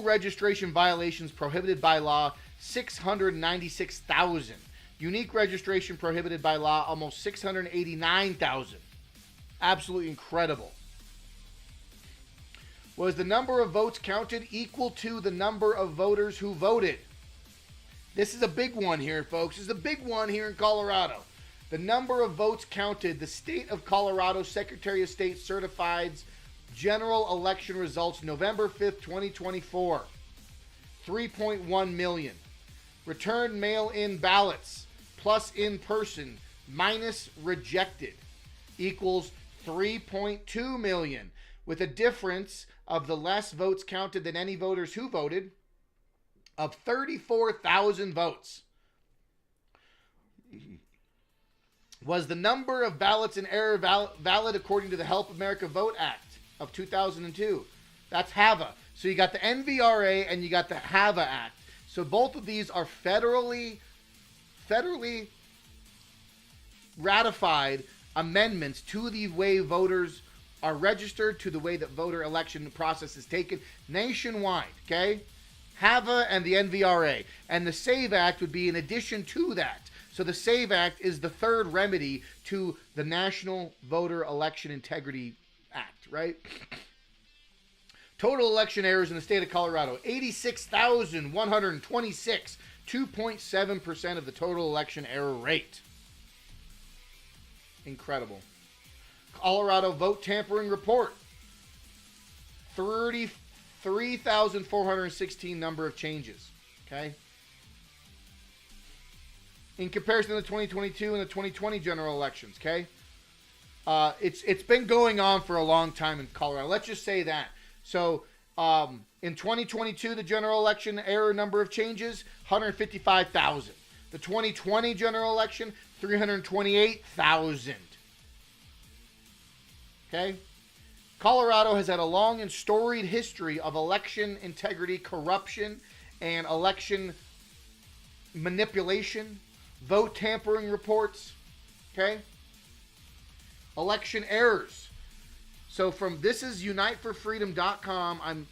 registration violations prohibited by law, 696,000. Unique registration prohibited by law, almost 689,000. Absolutely incredible. Was the number of votes counted equal to the number of voters who voted? This is a big one here, folks. This is a big one here in Colorado. The number of votes counted, the state of Colorado Secretary of State certifies general election results November 5th, 2024. 3.1 million. Returned mail-in ballots plus in-person minus rejected equals 3.2 million, with a difference of the less votes counted than any voters who voted of 34,000 votes. Was the number of ballots in error valid according to the Help America Vote Act of 2002? That's HAVA. So you got the NVRA and you got the HAVA Act. So both of these are federally ratified amendments to the way voters are registered, to the way that voter election process is taken nationwide, okay? HAVA and the NVRA. And the SAVE Act would be in addition to that. So the SAVE Act is the third remedy to the National Voter Election Integrity Act, right? Total election errors in the state of Colorado, 86,126, 2.7% of the total election error rate. Incredible. Colorado vote tampering report, 33,416 number of changes, okay? In comparison to the 2022 and the 2020 general elections, okay? It's been going on for a long time in Colorado. Let's just say that. So in 2022, the general election error number of changes, 155,000. The 2020 general election, 328,000. Okay? Colorado has had a long and storied history of election integrity, corruption, and election manipulation, vote tampering reports, okay? Election errors. So from this is uniteforfreedom.com.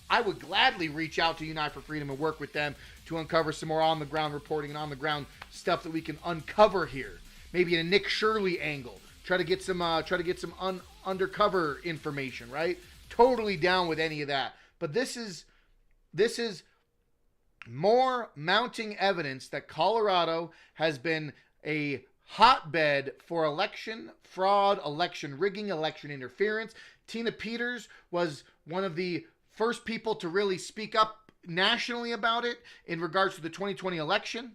I would gladly reach out to Unite for Freedom and work with them to uncover some more on the ground reporting and on the ground stuff that we can uncover here. Maybe a Nick Shirley angle. Try to get some undercover information, right? Totally down with any of that. But this is more mounting evidence that Colorado has been a hotbed for election fraud, election rigging, election interference. Tina Peters was one of the first people to really speak up nationally about it in regards to the 2020 election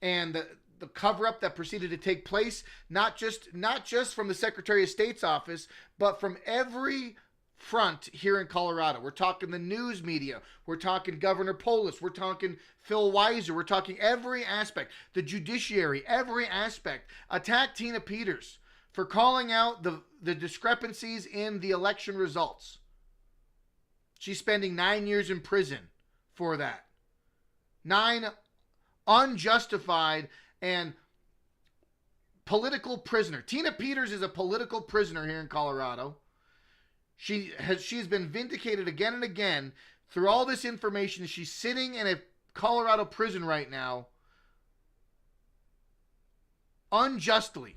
and the cover-up that proceeded to take place, not just from the Secretary of State's office, but from every front here in Colorado. We're talking the news media. We're talking Governor Polis. We're talking Phil Weiser. We're talking every aspect. The judiciary, every aspect. Attack Tina Peters for calling out the discrepancies in the election results. She's spending 9 years in prison for that. 9 unjustified and political prisoner. Tina Peters is a political prisoner here in Colorado. She's been vindicated again and again through all this information. She's sitting in a Colorado prison right now unjustly.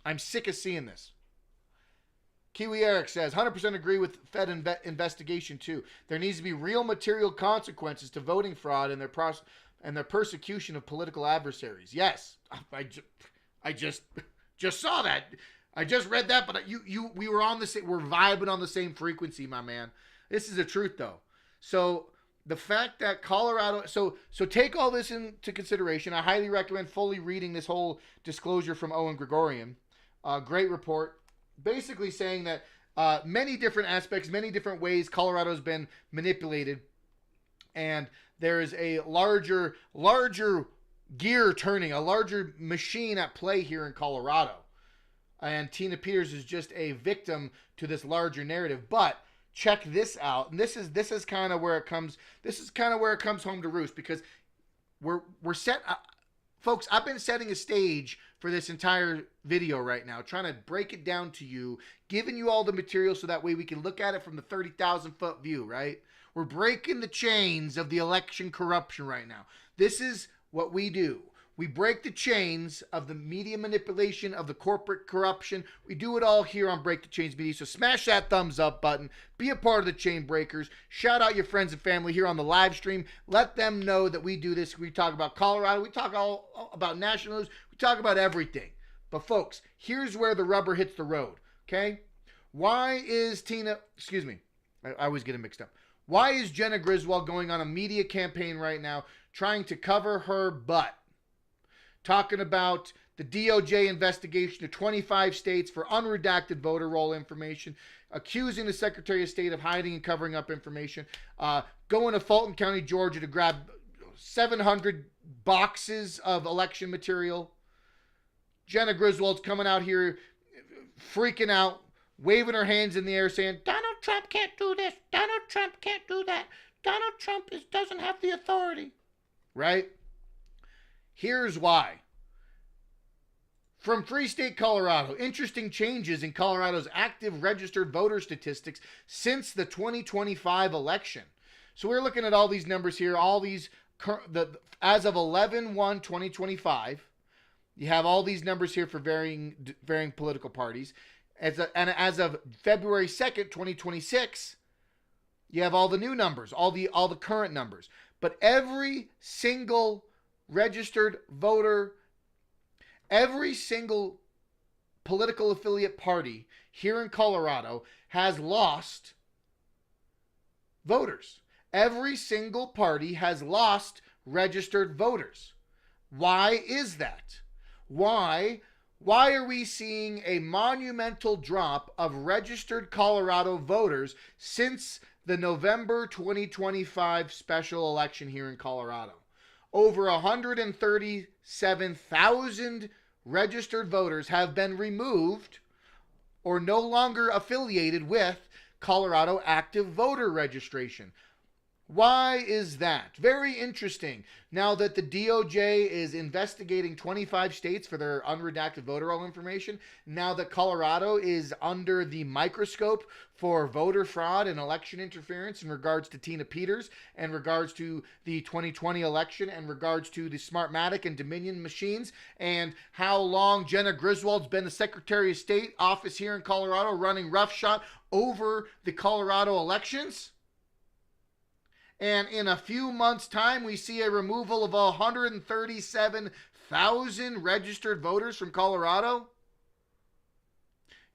I'm sick of seeing this. Kiwi Eric says, 100% agree with Fed investigation too. There needs to be real material consequences to voting fraud and their persecution of political adversaries. Yes, I just saw that. I just read that, but we were on the same, we're vibing on the same frequency, my man. This is the truth, though. So the fact that Colorado, so take all this into consideration. I highly recommend fully reading this whole disclosure from Owen Gregorian. Great report, basically saying that many different aspects, many different ways Colorado's been manipulated, and there is a larger gear turning, a larger machine at play here in Colorado. And Tina Peters is just a victim to this larger narrative. But check this out, and this is kind of where it comes. This is kind of where it comes home to roost, because we're set, folks. I've been setting a stage for this entire video right now, trying to break it down to you, giving you all the material so that way we can look at it from the 30,000-foot view. Right? We're breaking the chains of the election corruption right now. This is what we do. We break the chains of the media manipulation, of the corporate corruption. We do it all here on Break the Chains Media. So smash that thumbs up button. Be a part of the chain breakers. Shout out your friends and family here on the live stream. Let them know that we do this. We talk about Colorado. We talk all about national news. We talk about everything. But folks, here's where the rubber hits the road. Okay? Why is Tina... Excuse me. I always get it mixed up. Why is Jena Griswold going on a media campaign right now trying to cover her butt? Talking about the DOJ investigation to 25 states for unredacted voter roll information, accusing the Secretary of State of hiding and covering up information, going to Fulton County, Georgia to grab 700 boxes of election material. Jena Griswold's coming out here freaking out, waving her hands in the air saying, Donald Trump can't do this, Donald Trump can't do that, Donald Trump doesn't have the authority. Right? Here's why. From Free State, Colorado, interesting changes in Colorado's active registered voter statistics since the 2025 election. So we're looking at all these numbers here, all these, as of 11/1/2025, you have all these numbers here for varying political parties. And as of February 2nd, 2026, you have all the new numbers, all the current numbers. But every single registered voter, every single political affiliate party here in Colorado has lost voters. Every single party has lost registered voters. Why is that? Why are we seeing a monumental drop of registered Colorado voters since the November 2025 special election here in Colorado? Over 137,000 registered voters have been removed or no longer affiliated with Colorado active voter registration. Why is that? Very interesting. Now that the DOJ is investigating 25 states for their unredacted voter roll information, now that Colorado is under the microscope for voter fraud and election interference in regards to Tina Peters, and regards to the 2020 election, and regards to the Smartmatic and Dominion machines, and how long Jena Griswold's been the Secretary of State office here in Colorado running roughshod over the Colorado elections. And in a few months' time, we see a removal of 137,000 registered voters from Colorado.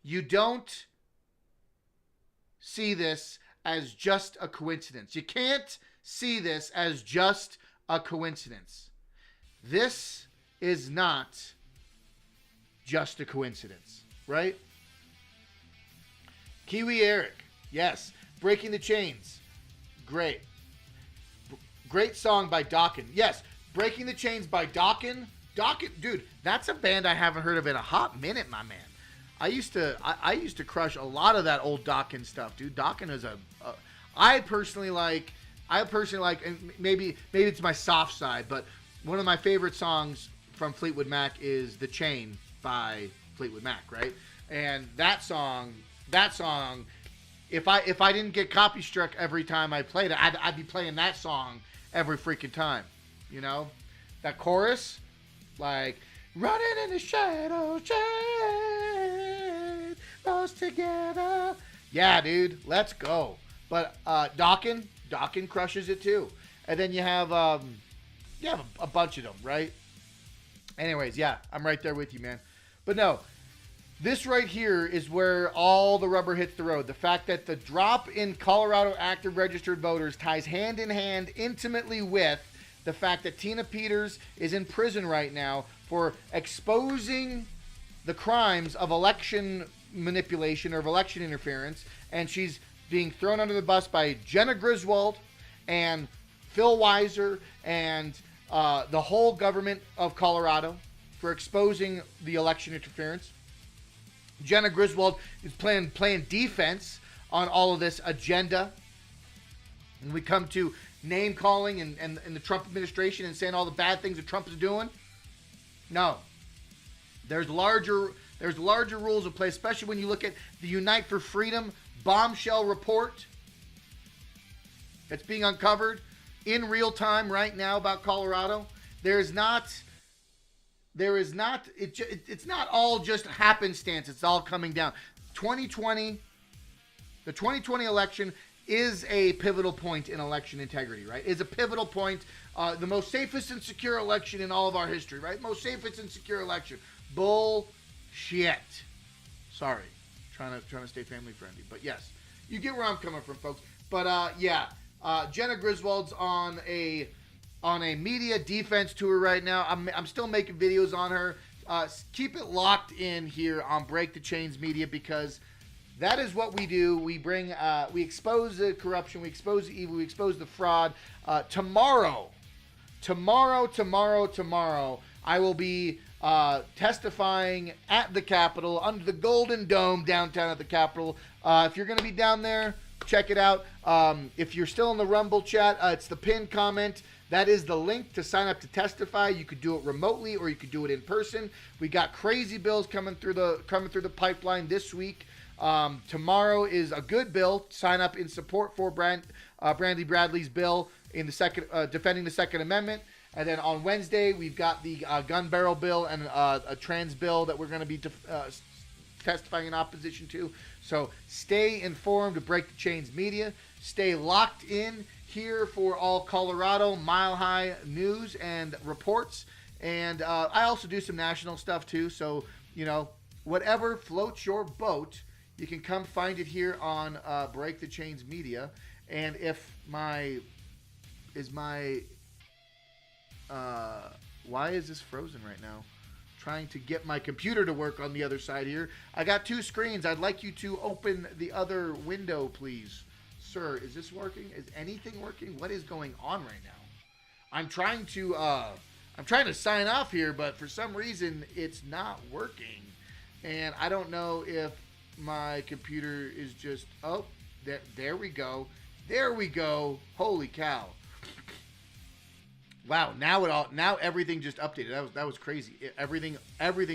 You don't see this as just a coincidence. You can't see this as just a coincidence. This is not just a coincidence, right? Kiwi Eric, yes. Breaking the Chains, great. Great song by Dokken. Yes, Breaking the Chains by Dokken. Dokken, dude, that's a band I haven't heard of in a hot minute, my man. I used to crush a lot of that old Dokken stuff, dude. Dokken is I personally like, and maybe it's my soft side, but one of my favorite songs from Fleetwood Mac is The Chain by Fleetwood Mac, right? And that song, if I didn't get copy struck every time I played it, I'd be playing that song every freaking time, you know? That chorus, like, running in the shadows, chain, lost together. Yeah, dude, let's go. But Dokken crushes it too. And then you have a bunch of them, right? Anyways, yeah, I'm right there with you, man. But no, this right here is where all the rubber hits the road. The fact that the drop in Colorado active registered voters ties hand in hand intimately with the fact that Tina Peters is in prison right now for exposing the crimes of election manipulation or of election interference. And she's being thrown under the bus by Jena Griswold and Phil Weiser and the whole government of Colorado for exposing the election interference. Jena Griswold is playing defense on all of this agenda. And we come to name calling and the Trump administration and saying all the bad things that Trump is doing. No. There's larger rules in play, especially when you look at the Unite for Freedom bombshell report that's being uncovered in real time right now about Colorado. It's not all just happenstance. It's all coming down. The 2020 election is a pivotal point in election integrity, right? Is a pivotal point. The most safest and secure election in all of our history, right? Most safest and secure election. Bullshit. Sorry. Trying to stay family friendly. But yes, you get where I'm coming from, folks. But Jena Griswold's on a media defense tour right now. I'm still making videos on her. Keep it locked in here on Break the Chains Media, because that is what we do. We bring, we expose the corruption, we expose the evil, we expose the fraud. Tomorrow, I will be testifying at the Capitol under the Golden Dome downtown at the Capitol. If you're going to be down there, check it out. If you're still in the Rumble chat, it's the pinned comment. That is the link to sign up to testify. You could do it remotely or you could do it in person. We got crazy bills coming through the pipeline this week. Tomorrow is a good bill. Sign up in support for Brandy Bradley's bill in the second, defending the Second Amendment. And then on Wednesday, we've got the gun barrel bill and a trans bill that we're going to be testifying in opposition to. So stay informed to Break the Chains Media. Stay locked in here for all Colorado Mile High news and reports. And I also do some national stuff too. So, you know, whatever floats your boat, you can come find it here on Break the Chains Media. And if why is this frozen right now? Trying to get my computer to work on the other side here. I got two screens. I'd like you to open the other window, please. Sir, is this working? Is anything working? What is going on right now? I'm trying to sign off here, but for some reason it's not working. And I don't know if my computer is just There we go. There we go. Holy cow. Wow, now everything just updated. That was crazy. Everything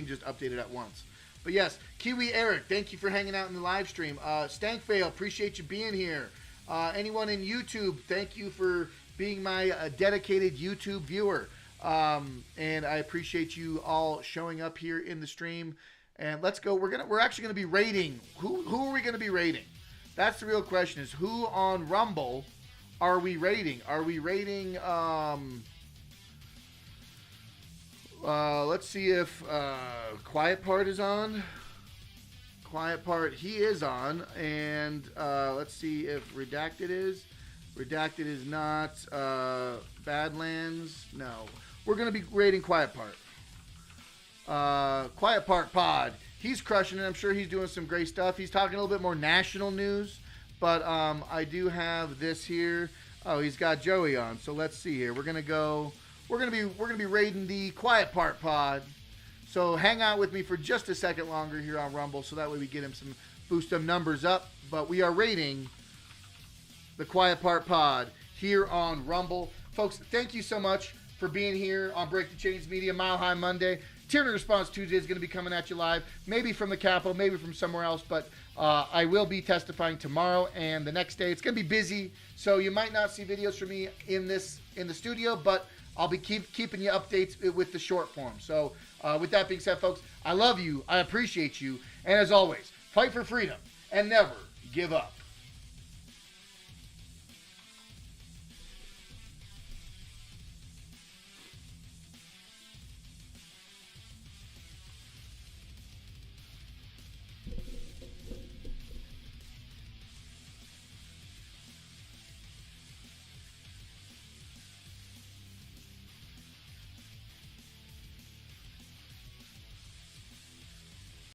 just updated at once. But yes, Kiwi Eric, thank you for hanging out in the live stream. Stankfail, appreciate you being here. Anyone in YouTube, thank you for being my dedicated YouTube viewer. And I appreciate you all showing up here in the stream. And let's go. We're actually gonna be rating. Who are we gonna be rating? That's the real question. Is who on Rumble are we rating? Are we rating? Let's see if Quiet Part is on. Quiet Part, he is on. And let's see if Redacted is. Redacted is not. Badlands, no. We're going to be rating Quiet Part. Quiet Part Pod, he's crushing it. I'm sure he's doing some great stuff. He's talking a little bit more national news. But I do have this here. Oh, he's got Joey on. So let's see here. We're going to be rating the Quiet Part Pod. So hang out with me for just a second longer here on Rumble, so that way we get him boost some numbers up. But we are rating the Quiet Part Pod here on Rumble. Folks, thank you so much for being here on Break the Chains Media Mile High Monday. Tyranny Response Tuesday is going to be coming at you live, maybe from the Capitol, maybe from somewhere else, but I will be testifying tomorrow and the next day. It's going to be busy, so you might not see videos from me in the studio, but I'll be keeping you updates with the short form. So with that being said, folks, I love you, I appreciate you, and as always, fight for freedom and never give up.